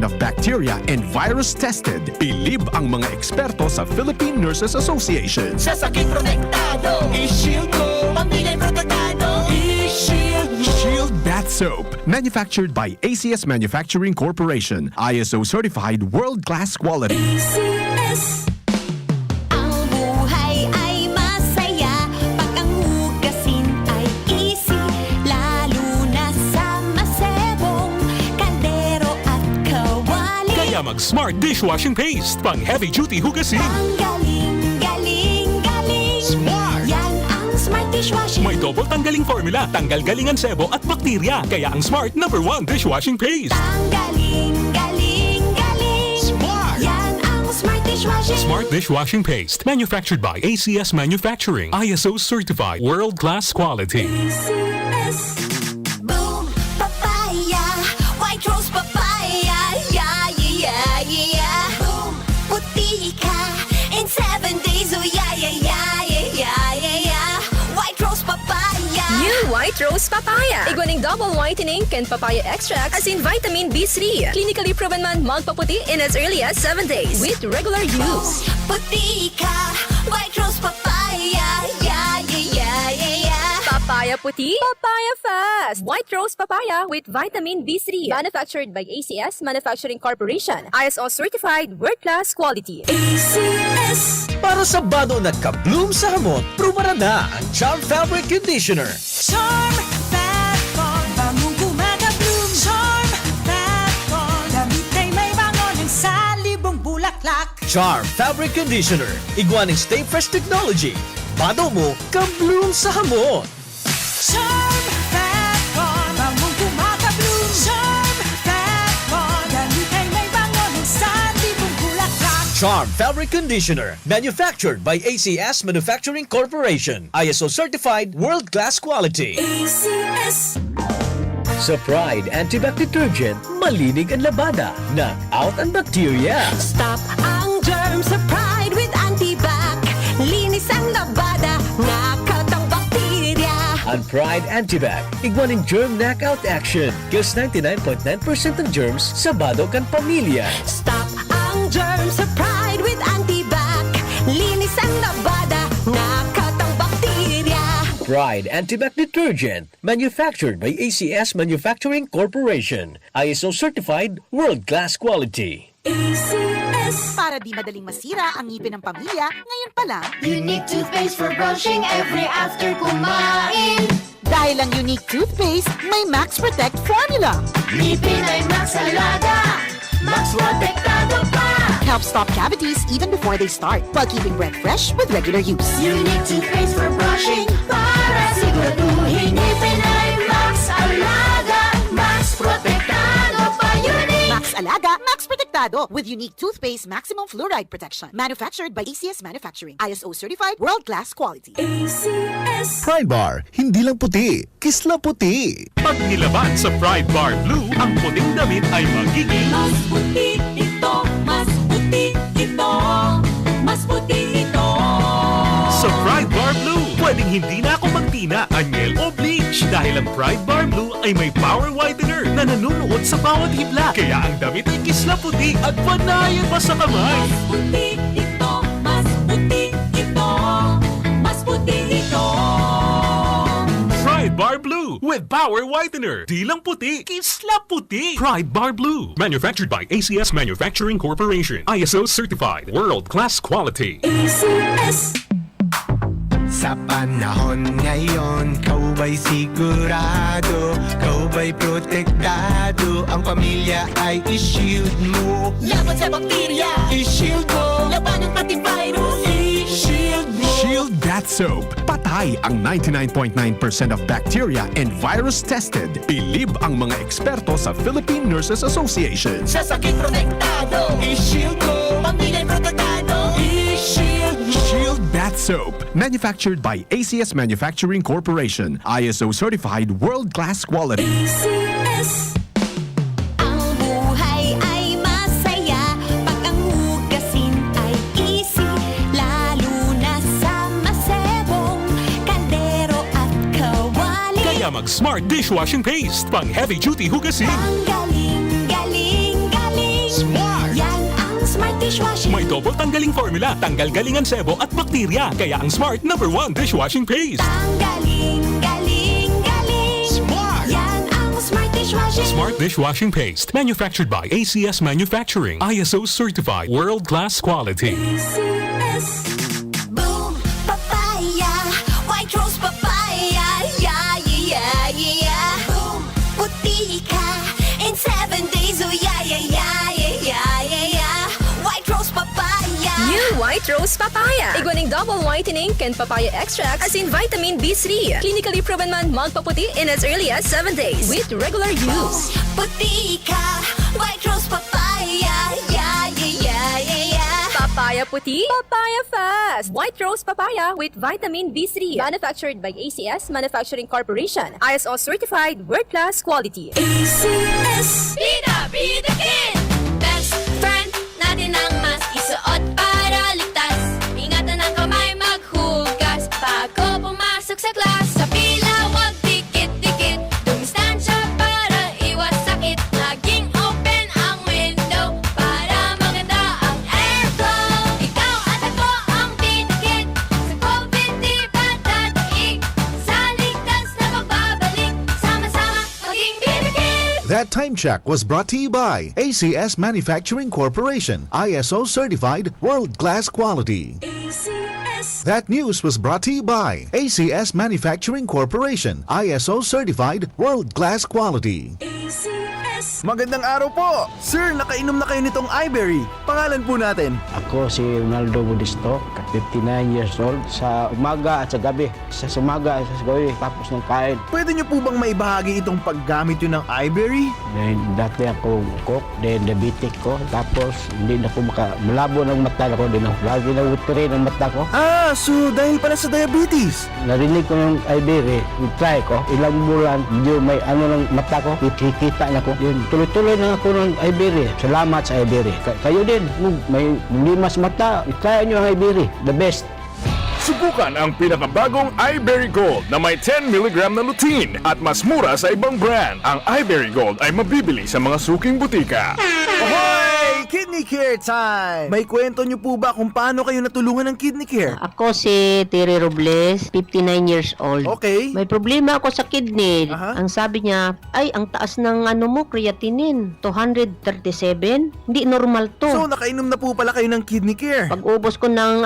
E: of bacteria and virus tested. Bilib ang mga eksperto sa Philippine Nurses Association.
J: sa sakit protektado,
L: I-shield mo.
J: pamilya'y protektado.
L: I-shield mo.
E: Shield Bath Soap. Manufactured by ACS Manufacturing Corporation. ISO certified world-class quality.
B: ACS.
J: Ang buhay ay masaya pag ang hugasin ay easy, lalo na sa masebong kaldero at kawali.
K: Kaya mag-Smart Dishwashing Paste. Pang heavy-duty hugasin.
J: Ang galing, galing, galing.
K: Smart!
J: Yan ang Smart Dishwashing.
K: May double tanggaling formula. Tanggal galingan sebo at bakterya. Kaya ang Smart #1 Dishwashing Paste.
J: Ang galing, galing, galing.
K: Smart!
J: Yan ang Smart Dishwashing.
K: Smart Dishwashing Paste. Manufactured by ACS Manufacturing. ISO certified. World-class quality.
B: ACS.
J: Boom, papaya, white rose papaya, yeah, yeah, yeah, yeah. Boom, puti ka in 7 days, oh yeah, yeah, yeah, yeah, yeah, yeah, yeah. White rose papaya.
M: New White Rose Papaya. Iguaning double whitening and papaya extracts as in vitamin B3. Clinically proven man magpaputi in as early as 7 days with regular use.
J: Puti ka, white rose papaya, yeah, yeah, yeah, yeah, yeah.
M: Papaya puti, papaya fast. White Rose Papaya with vitamin B3. Manufactured by ACS Manufacturing Corporation. ISO certified world-class quality.
B: ACS.
I: Para sa bado nagka-bloom sa hamot, prumara na ang Charm Fabric Conditioner.
B: Charm Fat Con, bangong kumaka-bloom. Charm Fat Con, damit ay may bango ng salibong bulaklak.
I: Charm Fabric Conditioner. Iguaning Stay Fresh Technology. Bado mo, ka-bloom sa hamot.
B: Charm Fat Con, bangong kumaka-bloom. Charm Fat Con, damit ay may bango ng salibong bulaklak.
I: Charm Fabric Conditioner. Manufactured by ACS Manufacturing Corporation. ISO certified world-class quality.
B: ACS.
I: Sa Pride Antibac Detergent, malinig ang labada. Knock out ang bacteria.
J: Stop ang germs sa Pride with Antibac. Linis ang labada, nakatang bakterya.
I: Ang Pride Antibac, iguaning germ knockout action. Kills 99.9% ng germs sa bado kan pamilya.
J: Stop ang germs sa Pride with Antibac. Linis ang labada, nakatang bakterya.
I: Pride Antibac Detergent. Manufactured by ACS Manufacturing Corporation. ISO certified world-class quality.
B: ACS. Para di madaling masira ang ngipin ng pamilya, ngayon pa lang.
J: Unique toothpaste for brushing every after kumain.
B: Dahil ang unique toothpaste, may Max Protect formula.
J: Ngipin ay Max Alaga, Max Protektado pa.
B: Helps stop cavities even before they start, while keeping breath fresh with regular use.
J: Unique toothpaste for brushing para siguraduhin ngipin ay Max Alaga, Max Protektado pa. Unique.
B: Max Alaga, Max Protect protektado with unique toothpaste maximum fluoride protection. Manufactured by ACS Manufacturing. ISO certified world-class quality. ACS.
G: Pride Bar, hindi lang puti, kisla puti.
K: Pag nilaban sa Pride Bar Blue, ang puting damit ay magiging
L: Mas puti ito, mas puti ito, mas puti ito.
K: sa Pride Bar Blue. Pwedeng hindi na ako magtina, anyel o bleach dahil ang Pride Bar Blue ay may power whitener na nanunuot sa bawat hibla. Kaya ang damit ay kisla puti at panayan pa sa kamay.
L: Mas puti ito, mas puti ito, mas puti ito.
K: Pride Bar Blue with power whitener. Di lang puti, kisla puti. Pride Bar Blue. Manufactured by ACS Manufacturing Corporation. ISO certified. World-class quality.
L: ACS.
N: Sa panahon ngayon, kau ba'y sigurado? Kau ba'y protektado? Ang pamilya ay i-shield mo.
L: Laban sa bakterya,
N: I-shield mo.
L: labanan pati virus.
N: I-shield mo.
E: Shield That Soap. Patay ang 99.9% of bacteria and virus tested. Bilib ang mga eksperto sa Philippine Nurses Association.
L: Sa sakit protektado,
N: I-shield mo.
L: pamilya'y protektado.
N: I-shield mo.
E: Shield That Soap. Manufactured by ACS Manufacturing Corporation. ISO certified world-class quality.
L: ACS.
J: Ang buhay ay masaya pag ang hugasin ay easy, lalo na sa masebong kaldero at kawali.
K: Kaya mag-Smart Dishwashing Paste. Pang heavy-duty hugasin.
J: Ang galing, galing, galing.
N: Smart.
J: Yan ang Smart Dishwashing.
K: May double tanggaling formula. Tanggal galingan sebo at bakterya. Kaya ang Smart #1 Dishwashing Paste.
J: Ang galing, galing, galing.
N: Smart.
J: Yan ang Smart Dishwashing.
K: Smart Dishwashing Paste. Manufactured by ACS Manufacturing. ISO certified. World-class quality.
L: ACS.
J: Boom, papaya, white rose papaya, yeah, yeah, yeah. Boom, puti ka in 7 days, oh yeah, yeah, yeah, yeah, yeah, yeah. White rose papaya.
M: New White Rose Papaya. Iguaning double whitening and papaya extracts as in vitamin B3. Clinically proven man magpaputi in as early as 7 days with regular use.
J: Puti ka, white rose papaya, yeah, yeah, yeah, yeah, yeah.
M: Papaya puti, papaya fast. White Rose Papaya with vitamin B3. Manufactured by ACS Manufacturing Corporation. ISO certified world-class quality.
L: ACS.
J: Bida, bida kin! Best friend natin ang mas isuot para ligtas. Ingatan ang kamay maghugas bago pumasok sa class. Sa pila, wag dikit-dikit. Dumistansya para iwas sakit. Laging open ang window para maganda ang airflow. Ikaw at ako ang titikit. Sa COVID di ba tataig? Sa ligtas na pagbabalik. Sama-sama maging bidikit.
G: That time check was brought to you by ACS Manufacturing Corporation. ISO certified world-class quality.
L: ACS.
G: That news was brought to you by ACS Manufacturing Corporation. ISO certified world-class quality.
L: ACS.
N: Magandang araw po! Sir, nakainom na kayo nitong iBerry. Pangalan po natin?
H: Ako si Ronaldo Budisto, 59 years old. Sa umaga at sa gabi. Sa umaga at sa gabi, tapos ng kain.
N: Pwede niyo po bang maibahagi itong paggamit yun ng iBerry?
H: Dati ako cook, then diabetic ko. Tapos hindi na ko malabo ng mata ko. Lagi na utiri ng mata ko.
N: Ah, so dahil pala sa diabetes.
H: Narinig ko ng Iberia, try ko, ilang bulan, medyo may ano ng mata ko, kikita na ko. Yun, tuloy-tuloy na ako ng Iberia. Salamat sa Iberia. Kayo din, may limas mata, try nyo ang Iberia. The best.
E: Subukan ang pinakabagong iBerry Gold na may 10 mg na lutein at mas mura sa ibang brand. Ang iBerry Gold ay mabibili sa mga suking butika.
N: Ahoy! Kidney Care time! May kwento niyo po ba kung paano kayo natulungan ng Kidney Care?
O: Ako si Terry Robles, 59 years old.
N: Okay.
O: May problema ako sa kidney.
N: Aha.
O: Ang sabi niya, ay, ang taas ng creatinine, 237. Hindi normal to.
N: So, nakainom na po pala kayo ng Kidney Care.
O: Pag ubos ko ng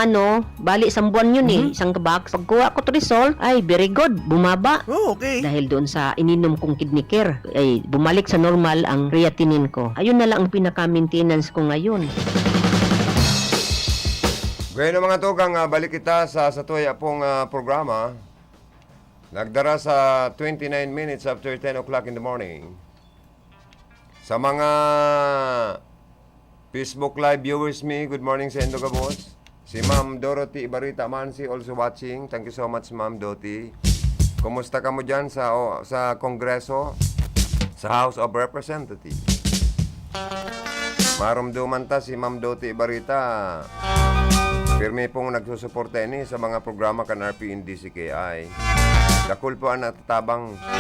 O: bali isang buwan yun isang box. Pagkuha ko to result, ay, very good, bumaba.
N: Oh, okay.
O: Dahil doon sa ininom kong Kidney Care, ay bumalik sa normal ang creatinine ko. Ayun na lang ang pinaka-maintenance ko ngayon.
F: Ngayon mga tugang, balik kita sa tuya pong programa. Nagdara sa 29 minutes after 10 o'clock in the morning. Sa mga Facebook Live viewers me, good morning sa Indo Boss. Si Ma'am Dorothy Ibarita Mansi also watching. Thank you so much, Ma'am Dorothy. Kumusta ka mo dyan sa Kongreso? Sa House of Representatives? Marumduman ta si Ma'am Dorothy Ibarita. Pirmi pong nagsusuporta ini sa mga programa kan RP in DCKI. Dakul po ang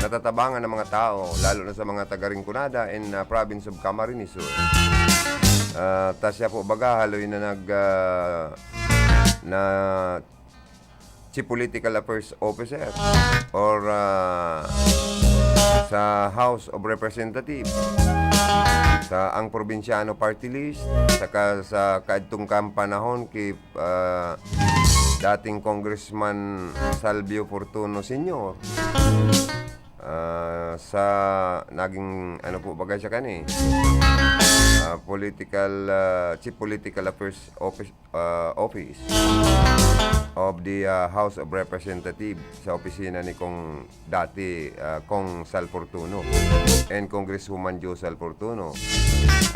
F: natatabangan ng mga tao, lalo na sa mga taga-Rinconada in province of Camarines Sur. Tasya po baga haloy na na Chief Political Affairs Officer or sa House of Representatives, sa ang probinsyano party list, saka sa kaadtong panahon kay dating Congressman Salvio Fortuno Sr. Sa naging ano po bagay siya kani Chief Political Affairs Office of the House of Representatives sa opisina ni Kong dati Kong Sal Fortuno and Congresswoman Jo Sal Fortuno.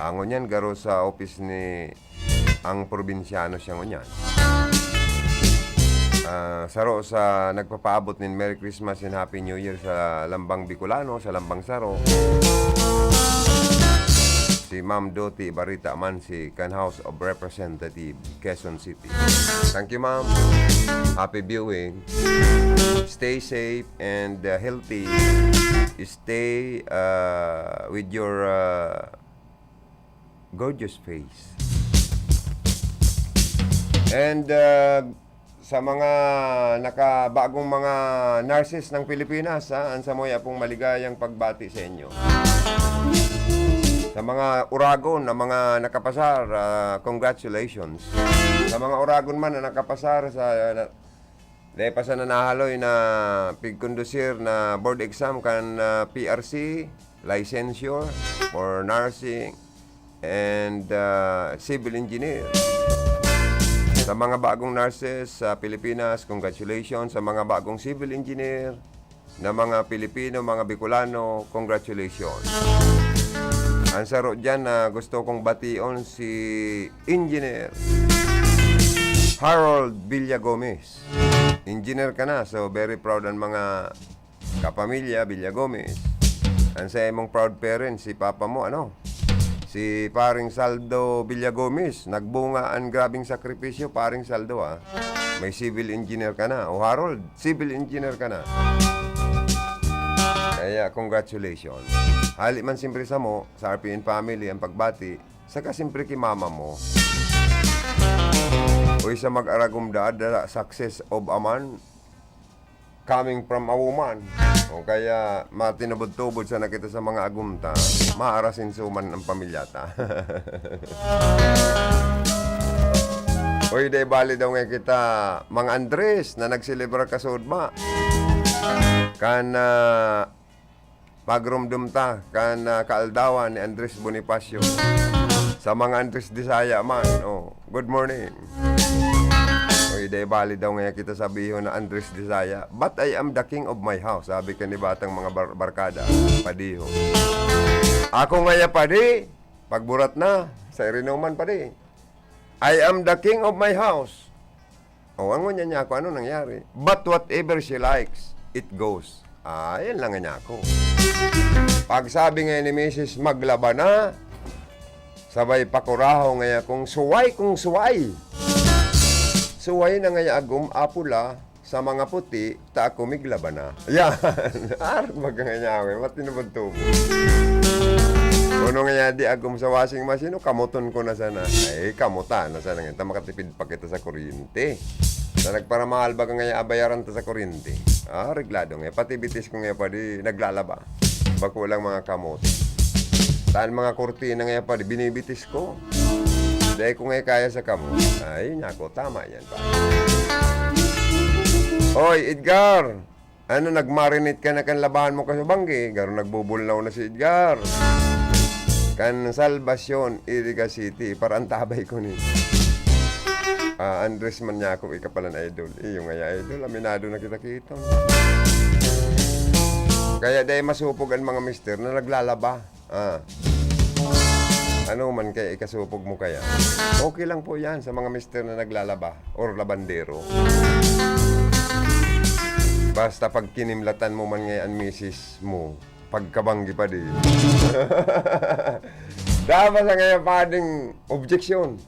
F: Ang ngunyan garo sa office ni ang probinsyano siya ngunyan. Saro sa nagpapaabot nin Merry Christmas and Happy New Year sa Lambang Bicolano, sa Lambang Saro. Si Ma'am Dorothy Ibarita Mansi, kan House of Representatives, Quezon City. Thank you, Ma'am. Happy viewing. Stay safe and healthy. Stay with your gorgeous face. And sa mga nakabagong mga nurses ng Pilipinas, ansa mo pong maligayang pagbati sa inyo. Sa mga uragon na mga nakapasar, congratulations. Sa mga uragon man na nakapasar sa dahil pa sa nanahaloy na pigkondusir na board exam kan PRC, licensure for nursing and civil engineer. Sa mga bagong nurses sa Pilipinas, congratulations. Sa mga bagong civil engineer na mga Pilipino, mga Bicolano, congratulations. Ang saro dyan na gusto kong bation si Engineer Harold Villagomez. Engineer ka na, so very proud ang mga kapamilya Villagomez. Ang sa imong proud parents, si papa mo, si paring Saldo Villagomez. Nagbunga ang grabing sakripisyo, paring Saldo May civil engineer ka na. O Harold, civil engineer ka na. Kaya congratulations. Hali man simpre sa mo, sa RPN family, ang pagbati, saka simpre ki mama mo. Uy sa mag-aragumda, the success of a man coming from a woman. O kaya matinubod-tubod sa nakita sa mga agumta, maarasin suman ang pamilyata. Uy, day bali daw nga kita, mga Andres na nagsilibra ka sa udma. Kan pagrumdum ta kan kaaldawan ni Andres Bonifacio. Sa mga Andres Disaya man, good morning. Oy, day bali daw nga kita sabihin na Andres Disaya, but I am the king of my house, sabi ka ni batang mga barkada, padiho. Ako nga padi, pagburat na, sa Irinuman padi. I am the king of my house. Ang ngunya niya ako, ano nangyari? But whatever she likes, it goes. Yan lang nga niya ako. Pag sabi nga ni Mrs. maglaba na, sabay pakuraho nga kung suway. Suway na nga agum apula sa mga puti, ta ako miglaba na. Yan. Arag baga nga niya ako, matinubod tubo. Kuno nga di agum sa washing machine, kamuton ko na sana. Ay, kamutan na sana nga. Makatipid pa kita sa kuryente. Sa nagparamahal ba ka nga abayaran ta sa kuryente? Reglado nga. Pati bitis ko nga pa di naglalaba. Bako lang mga kamot. Saan mga kurtina nga pa di binibitis ko. Dahil ko nga kaya sa kamot. Ay, nako, tama yan pa. Oy, Edgar! Ano, nagmarinate ka na kan labahan mo ka sa banggi? Garo nagbubulnaw na si Edgar. Kan Salvacion, Iriga City. Para antabay ko ni Andres Maniaco, ikapalan idol. Yung nga idol, aminado na kita-kita. Kaya dahil masupog ang mga mister na naglalaba. Ano man kaya ikasupog mo kaya. Okay lang po yan sa mga mister na naglalaba or labandero. Basta pag kinimlatan mo man ngayon misis mo, pagkabanggi pa din. Dapat na ngayon pading objeksyon.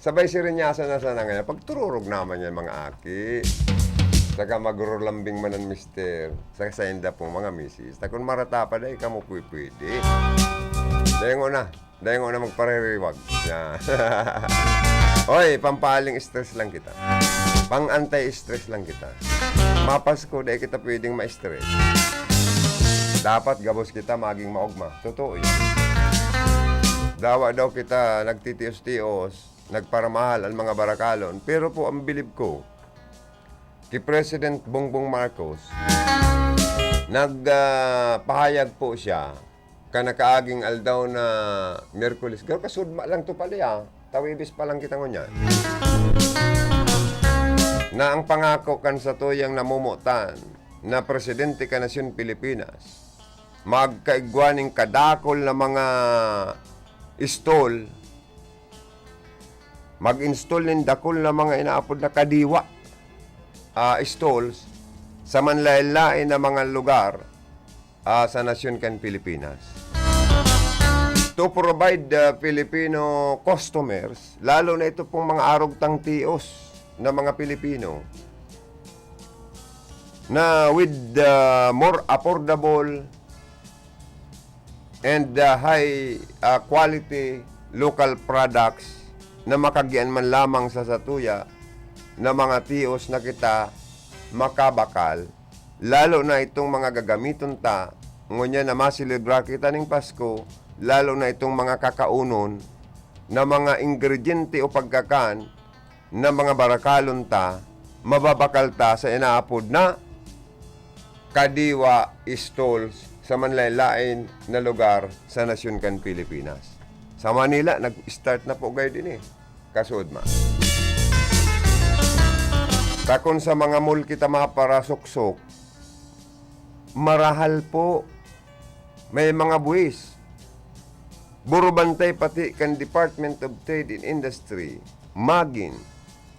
F: Sabay sirinyasan na sana ngayon. Pagtururog naman yan mga aki. Saka magurulambing man ang mister. Saka sa inda pong mga misis. Kung marata pa dahil ka mo pwede. Dahil ko na magpaririwag. Yan. Oy, pampaling stress lang kita. Pang anti-stress lang kita. Mapasko dahil kita pwedeng ma-stress. Dapat gabos kita maging maugma. Totoo yun. Dawa daw kita nagtitios-tios, nagparamahal ang mga barakalon. Pero po ang bilib ko, kay President Bongbong Marcos, nagpahayag po siya kanakaaging aldaw na Miyerkules. Garo kasudma lang to pala tawibis pa lang kita ngunyan. Na ang pangako kan sa tuyang namumutan na presidente ka nasyon Pilipinas, magkaigwaning kadakol na mga stall, mag-install ng dakol na mga inaapod na kadiwa stalls sa manlain-lain na mga lugar sa nasyon kan Pilipinas. To provide the Filipino customers, lalo na ito pong mga arugtang tios na mga Pilipino, na with more affordable and high quality local products na makagian man lamang sa satuya na mga tios na kita makabakal, lalo na itong mga gagamiton ta ngunya na masilibra kita ning Pasko, lalo na itong mga kakaunon na mga ingrediente o pagkakan na mga barakalon ta, mababakal ta sa inaapod na kadiwa stalls sa manlain-lain na lugar sa nasyon kan Pilipinas. Sa Manila, nag-start na po gaya din kasudma. Takon sa mga mall kita maparasuksok, marahal po, may mga buwis. Burubantay pati kan Department of Trade and Industry, magin,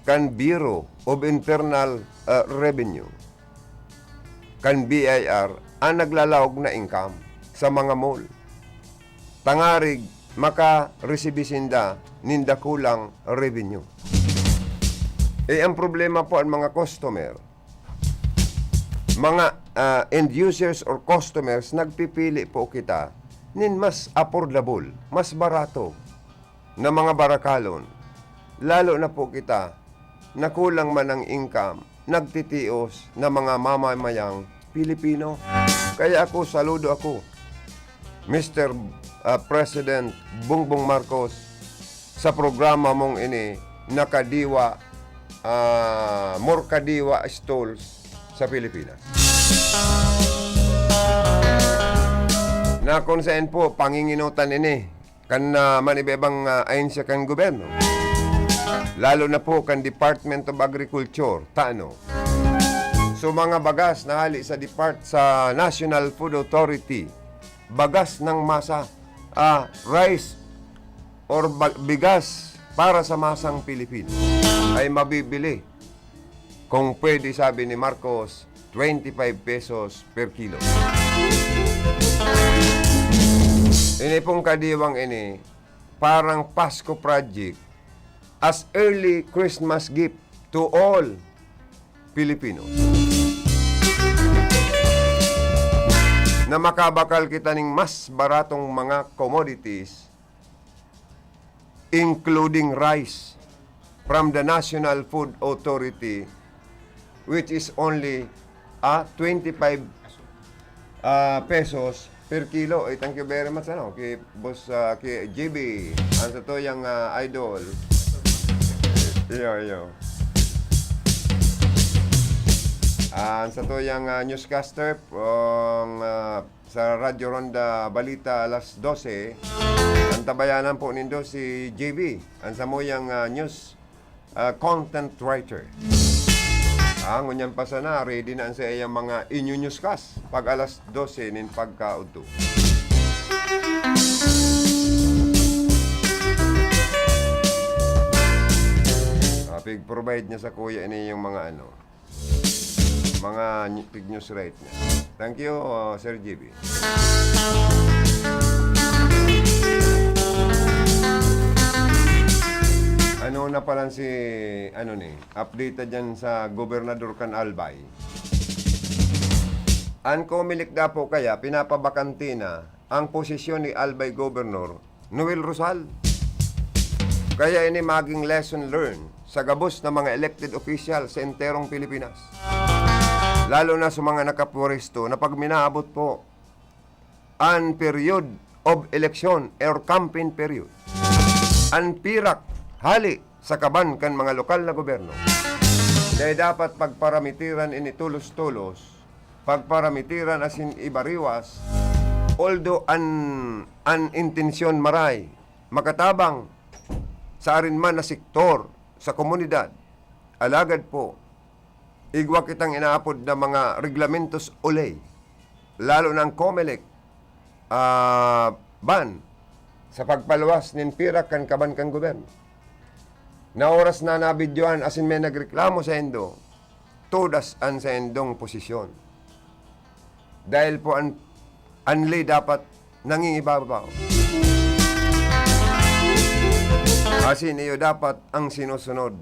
F: kan Bureau of Internal Revenue, kan BIR, ang naglalawag na income sa mga mall. Tangarig, maka-resibisinda, ninda kulang revenue. Ang problema po ang mga customer, mga end users or customers, nagpipili po kita nin mas affordable, mas barato na mga barakalon. Lalo na po kita, nakulang man ang income, nagtitios na mga mamamayang Pilipino. Kaya ako, saludo ako, Mr. President Bongbong Marcos, sa programa mong ini, nakadiwa, more kadiwa stalls sa Pilipinas. Na kung saan po, panginginutan ini, kan manibebang ahensya kan gobyerno. Lalo na po kan Department of Agriculture, Tano. So mga bagas na hali sa sa National Food Authority, bagas ng masa, rice or bigas para sa masang Pilipino ay mabibili kung pwede, sabi ni Marcos, 25 pesos per kilo. Ini pong kadiwang ini, parang Pasko project as early Christmas gift to all Filipinos. Na makabakal kita ng mas baratong mga commodities, including rice from the National Food Authority, which is only 25 pesos per kilo. Thank you very much kay boss, kay JB, ang sa to yung idol. Yo. Sa to yung newscaster sa Radyo Ronda Balita alas 12. Ang tabayanan po nindo si JB, ang sa mo yung news content writer. Ngunyan pa sana, ready na sa iyang mga inyo newscast pag alas 12 nin pagkauto. i-provide niya sa kuya ini yung mga ano, mga pig news rate niya. Thank you, Sir GB. Ano na pala si, updated dyan sa Gobernador Can Albay. Ang Comelec po kaya, pinapabakanti na ang posisyon ni Albay Governor Noel Rosal. Kaya ini maging lesson learned sa gabos ng mga elected officials sa enterong Pilipinas. Lalo na sa mga nakapwesto na pag minaabot po ang period of election or campaign period, ang pirak hali sa kaban kan mga lokal na gobyerno, dahil dapat pagparamitiran ini tulos-tulos, pagparamitiran asin ibariwas, although an intensyon maray, makatabang sa arinman na sektor sa komunidad, alagad po, igwa kitang inaapod na mga reglamentos ulay, lalo ng Comelec, ban sa pagpaluwas nin pirak kan kaban kang gobyerno. Na oras na nabidyoan asin may nagreklamo sa endo, todas an sa endong posisyon. Dahil po anli dapat nangingibabaw. Asin iyo dapat ang sinusunod.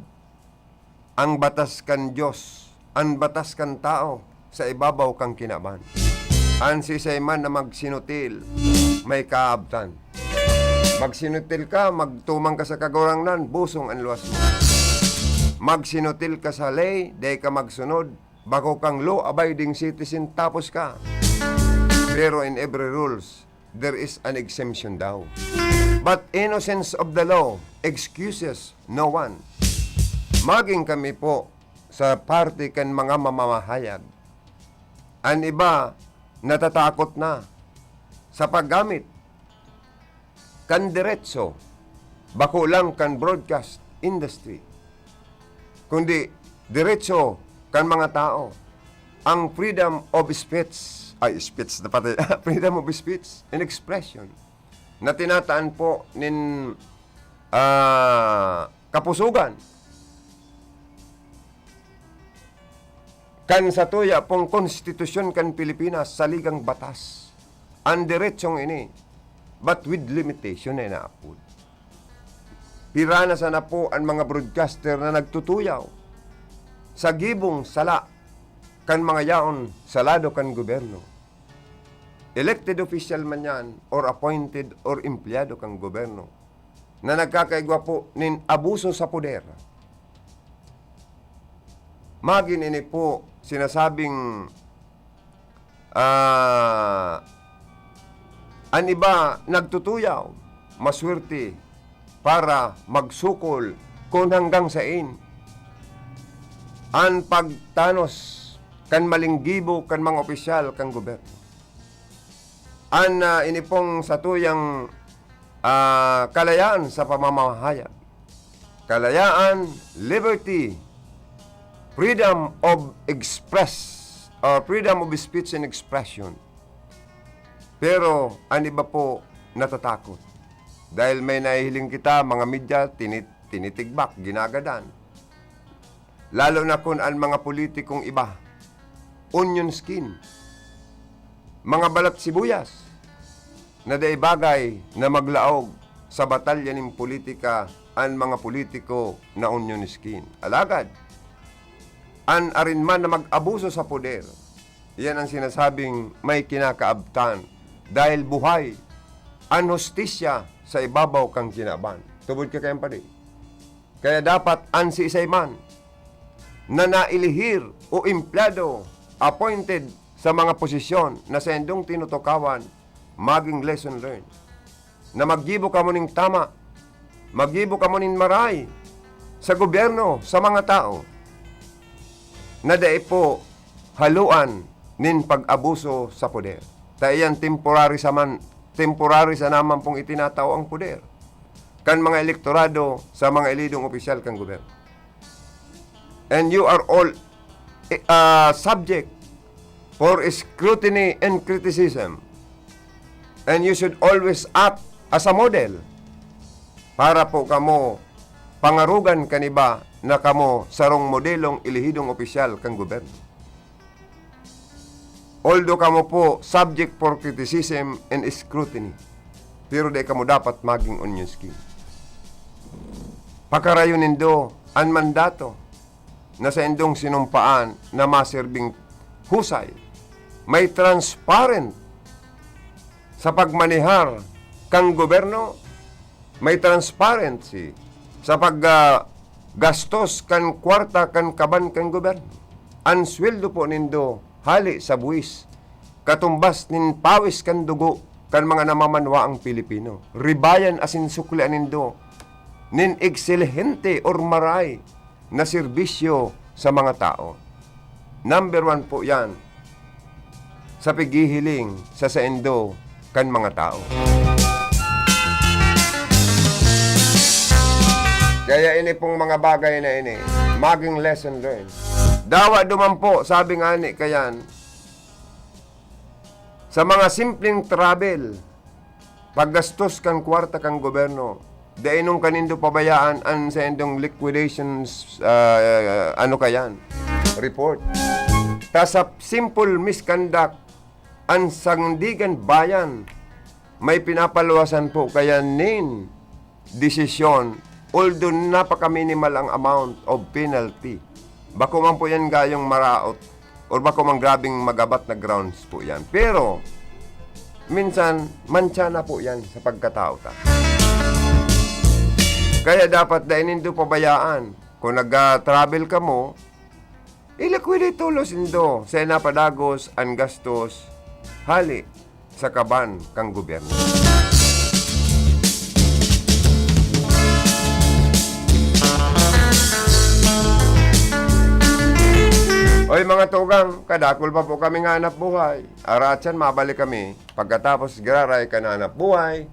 F: Ang batas kan Diyos, ang batas kan tao sa ibabaw kang kinaban. Ang sisayman na magsinutil, may kaabtan. Magsinutil ka, magtumang ka sa kagurangnan, busong ang luwas mo. Magsinutil ka sa lay, day ka magsunod, bako kang law-abiding citizen, tapos ka. Pero in every rules, there is an exemption daw. But innocence of the law excuses no one. Maging kami po sa party kan mga mamamahayag. Ang iba, natatakot na sa paggamit kan diretso, bako lang kan broadcast industry, kundi diretso kan mga tao, ang freedom of speech, freedom of speech and expression, na tinataan po nin kapusugan, kan sa tuya pong konstitusyon kan Pilipinas, saligang batas, ang diretsong ini, but with limitation na inaapod. Pirana sana po ang mga broadcaster na nagtutuyaw sa gibong sala kan mga yaon sa lado kan gobyerno. Elected official man yan or appointed or empleyado kang gobyerno na nagkakaigwa po nin abuso sa poder. Magin ini po sinasabing ang iba nagtutuyaw, maswerte para magsukol kung hanggang sain. Ang pagtanos kan malinggibo kan mga opisyal kan gobyerno. Ang inipong satuyang kalayaan sa pamamahayag. Kalayaan, liberty, freedom of freedom of speech and expression. Pero, ang iba po natatakot. Dahil may nahihiling kita, mga media, tinitigbak, ginagadan. Lalo na kung ang mga politikong iba, onion skin, mga balat sibuyas, na day bagay na maglaog sa batalya ng politika ang mga politiko na onion skin. Alagad, ang arinman na mag-abuso sa poder, yan ang sinasabing may kinakaabtan. Dahil buhay, ang hostisya sa ibabaw kang kinaban. Tubod ka kayang padi. Kaya dapat ang siisayman na nailihir o empleyado, appointed sa mga posisyon na sa endong tinutukawan, maging lesson learned. Na maggibo ka mo ning tama, maggibo ka mo ning maray sa gobyerno, sa mga tao, na dahil po haluan nin pag-abuso sa poder. Tayo temporary sa naman pong itinatao ang poder. Kan mga elektorado sa mga elidong opisyal kang gobyerno. And you are all subject for scrutiny and criticism. And you should always act as a model para po kamo pangarugan kaniba na kamo sarong modelong ilihidong opisyal kang gobyerno. Although kamo po subject for criticism and scrutiny, pero di kamo dapat maging onion skin. Pakarayon nindo ang mandato na sa indong sinumpaan na maserbing husay, may transparent sa pagmanihar kang gobyerno, may transparency sa paggastos kan kwarta kan kaban kang gobyerno. Ang sweldo po nindo hali sa buwis, katumbas nin pawis kan dugo kan mga namamanwa ang Pilipino. Ribayan asin sukli nindo nin ekselente or maray na serbisyo sa mga tao. Number 1 po yan sa pigihiling sa saendo kan mga tao. Kaya ini pong mga bagay na ini, maging lesson learned. Dawa duman po, sabi nga ni kayan, sa mga simpleng travel, paggastos kang kwarta kang gobyerno, dainong kanindo pabayaan ang sa indong liquidations, report. Ta sa simple misconduct, ang sandigan bayan, may pinapaluwasan po kaya nin desisyon, although napaka-minimal ang amount of penalty. Bako man po yan gayong maraot or bako man grabing magabat na grounds po yan. Pero, minsan, mantsa na po yan sa pagkatao ta. Kaya dapat dainin do pabayaan. Kung nag-travel ka mo, iliquidate tulos indo sa napadagos ang gastos hali sa kaban kang gobyerno. Oy mga tugang, kadakol pa po kami nga hanap buhay. Aratsan, mabalik kami. Pagkatapos giraray ka na hanap buhay,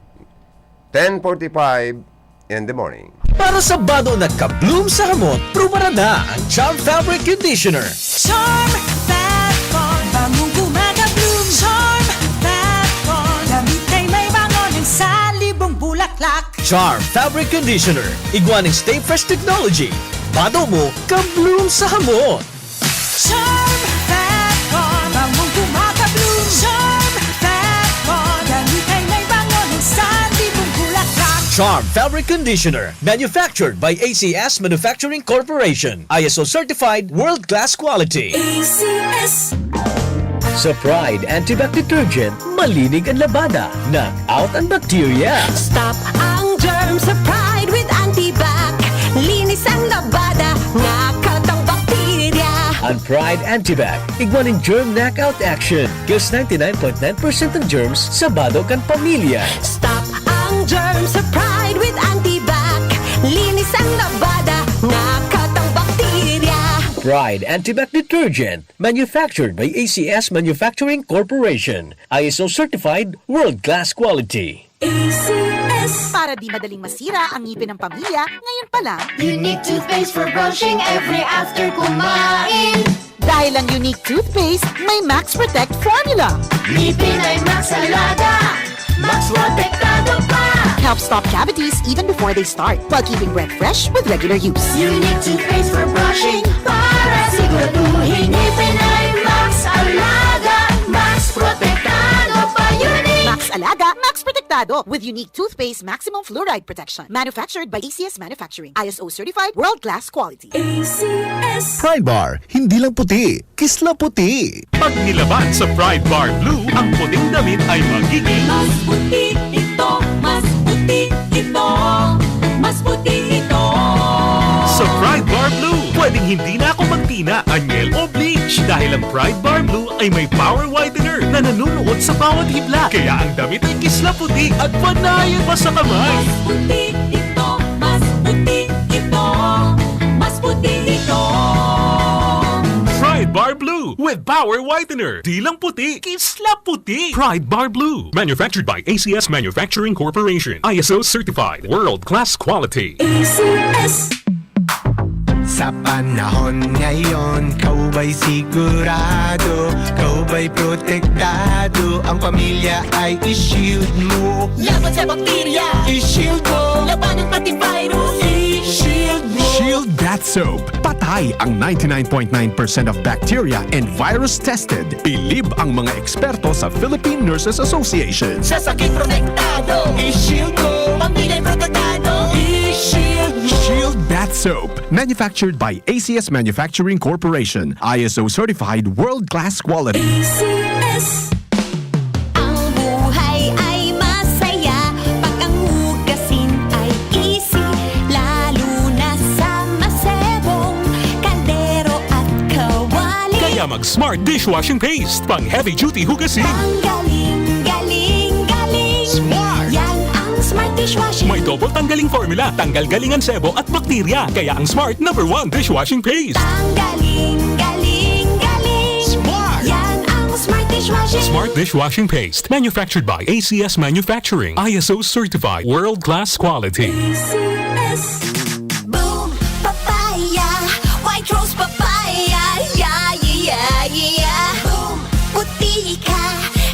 F: 10:45 in the morning.
I: Para sa bado nagka-bloom sa hamot, prubara na ang Charm Fabric Conditioner.
B: Charm Fat-Con, bangong kumaga-bloom. Charm Fat-Con, damit ay may bangon sa libong bulaklak.
I: Charm Fabric Conditioner. Iguaning Stay Fresh Technology. Bado mo, ka-bloom sa hamot.
B: Charm Fat-Con, bangong kumaga-bloom. Charm Fat-Con, damit ay may bangon sa libong bulaklak.
I: Charm Fabric Conditioner. Manufactured by ACS Manufacturing Corporation. ISO certified world-class quality.
B: ACS.
I: Sa Pride Antibac Detergent, malinig ang labada. Knock out ang bacteria.
J: Stop ang germs sa Pride with Antibac. Linis ang labada, nakat ang bakterya.
I: Ang Pride Antibac, iguaning germ knockout action. Kills 99.9% ng germs sa bado kan pamilya.
J: Stop ang germs sa Pride with Antibac. Linis ang labada, nakat ang bakterya.
I: Pride Antibac Detergent, manufactured by ACS Manufacturing Corporation. ISO certified world-class quality.
B: ACS. Para di madaling masira ang ngipin ng pamilya, ngayon pa lang,
J: Unique toothpaste for brushing every after kumain.
B: dahil ang unique toothpaste, may Max Protect formula.
J: Ngipin ay Max Alaga, Max Protektado pa.
B: Helps stop cavities even before they start, while keeping breath fresh with regular use.
J: Unique toothpaste for brushing para siguraduhin ngipin ay Max Alaga, Max Protektado pa. Unique
B: Max Alaga, Max Protectado with unique toothpaste maximum fluoride protection. Manufactured by ACS Manufacturing. ISO certified world-class quality. ACS.
G: Pride Bar, hindi lang puti, kisla puti.
K: Pag nilaban sa Pride Bar Blue, ang puting damit ay magiging
L: Mas puti ito, mas puti ito, mas puti ito.
K: sa Pride Bar Blue. Pwedeng hindi na ako magtina, anyel o bleach dahil ang Pride Bar Blue ay may power whitener na nanunuot sa bawat hibla. Kaya ang damit ay kisla puti at panayan pa sa kamay.
L: Mas puti ito, mas puti ito, mas puti ito.
K: Pride Bar Blue with power whitener. Di lang puti, kisla puti. Pride Bar Blue. Manufactured by ACS Manufacturing Corporation. ISO certified. World-class quality.
B: ACS.
P: Sa panahon ngayon, kau ba'y sigurado? Kau ba'y protektado? Ang pamilya ay i-shield mo.
J: Laban sa bakterya,
P: I-shield mo.
J: laban ng pati virus.
P: I-shield
E: Shield Bath Soap. Patay ang 99.9% of bacteria and virus tested. Bilib ang mga eksperto sa Philippine Nurses Association.
L: Sa sakit protektado, i-shield ko. Pamilya protektado, i-shield mo.
E: Shield Bath Soap. Manufactured by ACS Manufacturing Corporation. ISO certified world-class quality.
J: ACS. Ang buhay ay masaya pag ang hugasin ay easy, lalo na sa masebong kaldero at kawali.
K: Kaya mag-Smart Dishwashing Paste. Pang heavy-duty hugasin.
J: Ang galing, galing, galing.
K: Smart!
J: Yan ang Smart Dishwashing.
K: May double tanggaling formula. Tanggal galingan sebo at bakterya. Kaya ang Smart #1 Dishwashing Paste.
J: Ang galing, galing, galing.
K: Smart!
J: Yan ang Smart Dishwashing.
K: Smart Dishwashing Paste. Manufactured by ACS Manufacturing. ISO certified world-class quality.
J: ACS. Boom, papaya. White rose papaya. Yeah, yeah, yeah. Boom, puti ka.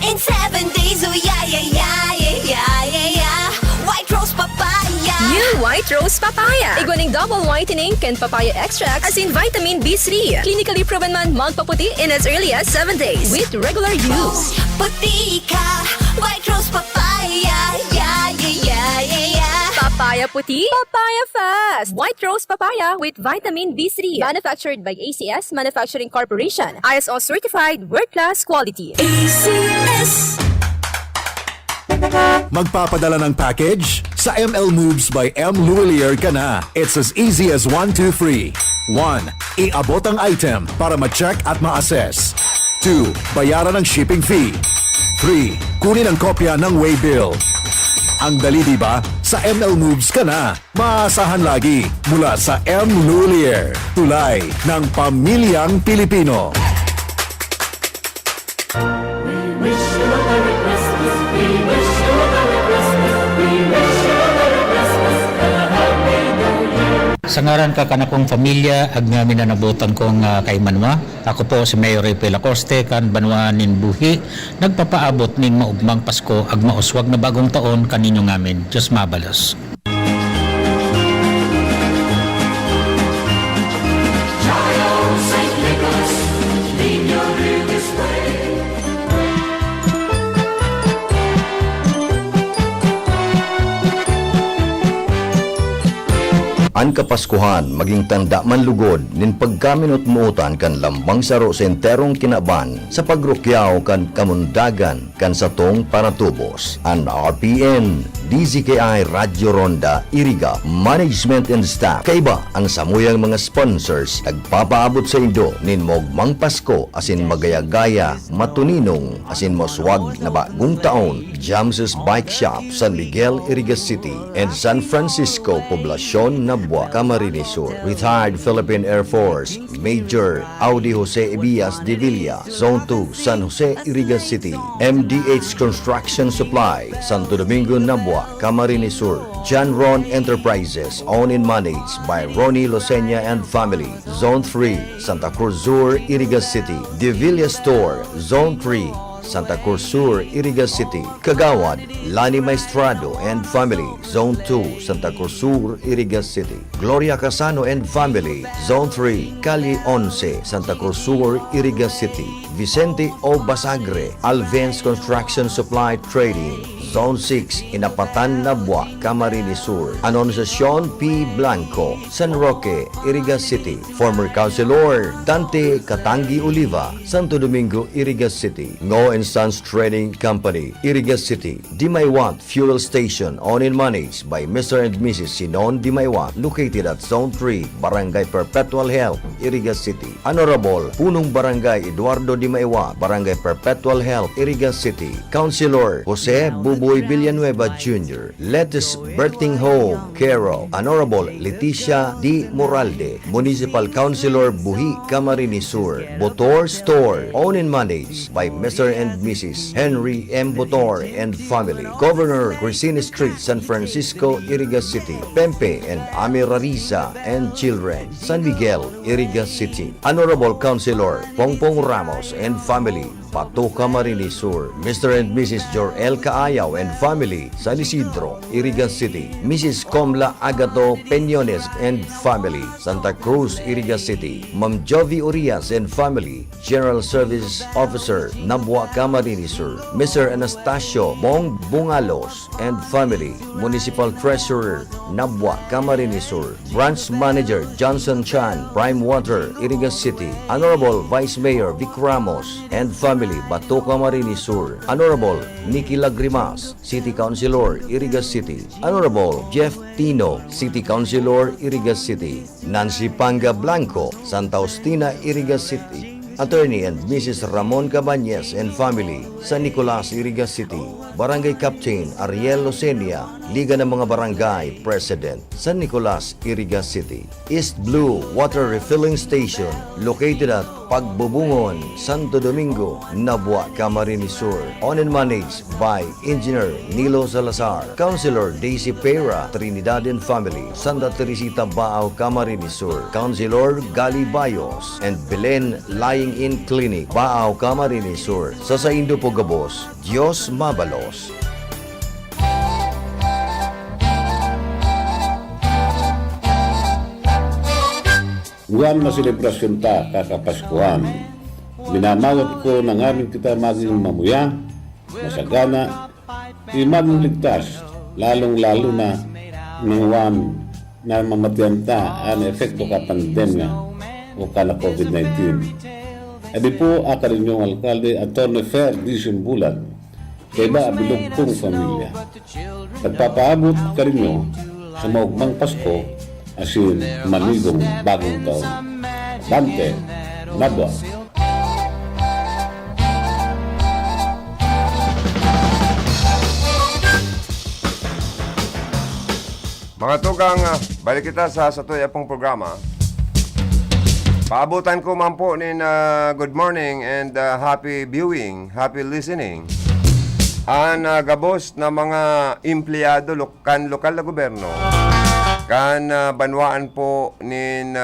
J: In 7 days, oh yeah, yeah, yeah, yeah, yeah, yeah. White rose papaya.
M: New White Rose Papaya. Iguaning double whitening and papaya extracts as in vitamin B3. Clinically proven man magpaputi in as early as 7 days with regular use.
J: Puti ka. White rose papaya. Yeah, yeah, yeah, yeah, yeah.
M: Papaya puti, papaya fast. White Rose Papaya with vitamin B3. Manufactured by ACS Manufacturing Corporation. ISO certified world-class quality.
J: ACS.
G: Magpapadala ng package? Sa ML Moves by M. Luwalier ka na. It's as easy as 1, 2, 3. 1. Iabot ang item para ma-check at ma-assess. 2. Bayaran ang shipping fee. 3. Kunin ang kopya ng waybill. Ang dali diba? Sa ML Moves ka na. Maasahan lagi mula sa M. Luwalier. Tulay ng pamilyang Pilipino.
H: Sa ngaran ka kanakong pamilya, ag nga minanabutan kong kay Manwa. Ako po si Mayor Ray Lacoste, kan Banwanin Buhi. Nagpapaabot ning maugmang Pasko, ag mauswag na bagong taon kaninyo ngamin. Diyos mabalos.
A: An kapaskuhan maging tanda man lugod nin pagkaminot muutan kan lambang saro sa enterong kinaban sa pagrukyaw kan kamundagan kan satong paratubos. An RPN, DZKI Radio Ronda, Iriga, Management and Staff. Kaiba ang samuyang mga sponsors nagpapaabot sa indo nin mogmang Pasko asin magaya-gaya, matuninong asin moswag na bagong taon. Jamses Bike Shop, San Miguel, Iriga City and San Francisco, Poblacion, Nabua, Camarines Sur. Retired Philippine Air Force, Major Audi Jose Ebias de Villa, Zone 2, San Jose, Iriga City. MDH Construction Supply, Santo Domingo, Nabua, Camarines Sur. John Ron Enterprises, owned and managed by Ronnie Losenya and family. Zone 3, Santa Cruz Sur, Iriga City. De Villa Store, Zone 3, Santa Cruz Sur, Iriga City. Kagawad, Lani Maestrado and family, Zone 2, Santa Cruz Sur, Iriga City. Gloria Casano and family, Zone 3, Cali 11, Santa Cruz Sur, Iriga City. Vicente O. Basagre, Alvens Construction Supply Trading, Zone 6, Inapatan, Nabua, Camarines Sur. Anonsasyon P. Blanco, San Roque, Iriga City. Former Councilor Dante Katangi Oliva, Santo Domingo, Iriga City. Ngo and Sons Trading Company, Iriga City. Dimaywat Fuel Station, owned and managed by Mr. and Mrs. Sinon Dimaywat, located at Zone 3, Barangay Perpetual Health, Iriga City. Honorable Punong Barangay Eduardo Dimaywat, Barangay Perpetual Health, Iriga City. Councilor Jose Buboy Villanueva Jr. Lettuce Birthing Home, Quero. Honorable Leticia D. Moralde, Municipal Councilor Buhi, Camarines Sur. Botor Store, owned and managed by Mr. and Mrs. Henry M. Botor and family. Governor Crisine Street, San Francisco, Iriga City. Pempe and Ami Rarisa and children, San Miguel, Iriga City. Honorable Councilor Pongpong Ramos and family, Bato Camarines Sur, Mr. and Mrs. Jorel Kaayaw and family, San Isidro, Irigan City, Mrs. Comla Agato Peñones and family, Santa Cruz, Irigan City, Ma'am Jovi Urias and family, General Service Officer, Nabwa Camarines Sur, Mr. Anastasio Bong Bungalos and family, Municipal Treasurer, Nabwa Camarines Sur, Branch Manager Johnson Chan, Prime Water, Irigan City, Honorable Vice Mayor Vic Ramos and family, Bato Camarines Sur, Honorable Nicky Lagrimas, City Councilor, Irigan City, Honorable Jeff Tino, City Councilor, Irigan City, Nancy Panga Blanco, Santa Justina, Irigan City, Attorney and Mrs. Ramon Cabañez and family, San Nicolas, Irigan City, Barangay Captain Ariel Losenia, Liga ng mga Barangay President, San Nicolas, Irigan City, East Blue Water Refilling Station, located at Pagbubungon, Santo Domingo, Nabwa, Camarines Sur, owned and managed by Engineer Nilo Salazar, Councilor Daisy Pera, Trinidad and family, Santa Teresita Baao, Camarines Sur, Councilor Gali Bayos, and Belen Lying-in Clinic, Baao, Camarines Sur, sa Saindo Pogabos, Diyos Mabalos.
C: Buwan na selebrasyon ta kakapaskuhan. Minamawat ko ng aming kita maging mamuya, masagana, maging ligtas, lalong-lalo na ngawan na mamatyan ta ang efekto ka pandemya o ka na COVID-19. Edi po aka rin yung alkalde Atty. Fer Dizon Bulan, kaya ba bilog kong pamilya. Nagpapaabot ka rin nyo sa maugmang Pasko asin manigong bagong taon. Dante, Nabwa.
F: Mga tugang, balik kita sa satoy apong programa. Paabutan ko man po nin good morning and happy viewing, happy listening. Ang gabos na mga empleyado kan lokal na gobyerno, kan banwaan po nin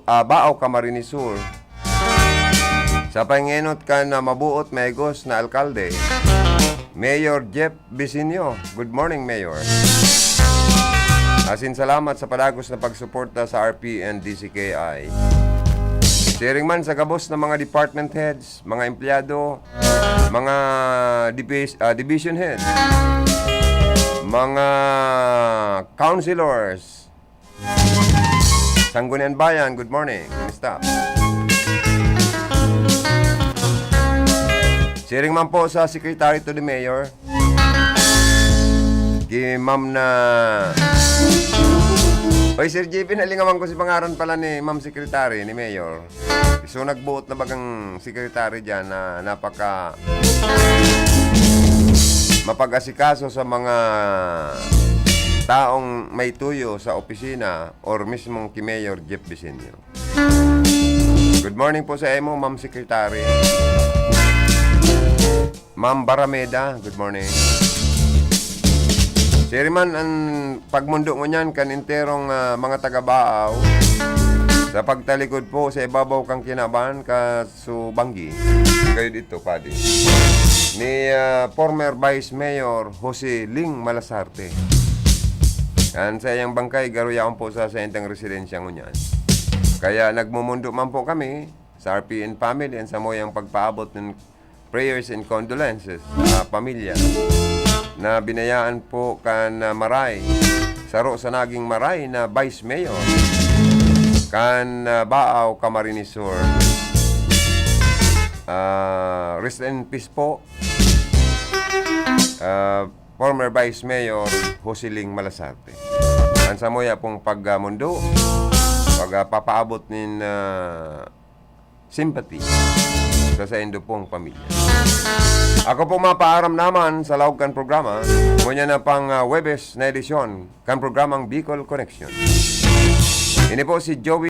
F: Baao Camarines Sur, sa panginot kan mabuot megos na alkalde, Mayor Jeff Bisinio. Good morning, Mayor. Asin salamat sa padagos na pagsuporta sa RP and DCKI. Sharing man sa gabos ng mga department heads, mga empleyado, mga division heads, mga councilors, Sangguniang Bayan, good morning, staff. Sharing man po sa Secretary to the Mayor, kay Ma'am na... Oy, Sir JP, nalingawan ko si pangaran pala ni Ma'am Secretary, ni Mayor. So, nagbuot na bagang Secretary dyan na napaka... mapag-asikaso sa mga taong may tuyo sa opisina or mismong ki Mayor Jeff Bisinio. Good morning po sa emo, Ma'am Secretary. Ma'am Barameda, good morning. Siriman, ang pagmundo mo niyan, kaninterong mga taga-Baaw, sa pagtalikod po sa ibabaw kang kinabahan ka Subanggi, kayo dito, padi, ni former Vice Mayor Jose Ling Malasarte. Yan sa iyang bangkay, garuyaon po sa entang residensya ngunyan. Kaya nagmumundo man po kami sa RPN family and sa moyang pagpaabot ng prayers and condolences sa pamilya na binayaan po kan Maray, saro sa naging Maray na Vice Mayor kan Baao Camarines Sur. Rest in peace po, former Vice Mayor Jose Ling Malasarte. Ang samoya pong pagmundo, pagpapaabot nin sympathy sa indo pong pamilya. Ako po mapaaram naman sa lawag kan programa, ngunya na pang Webes na edisyon kan programang Bicol Connection. Ini po si Joey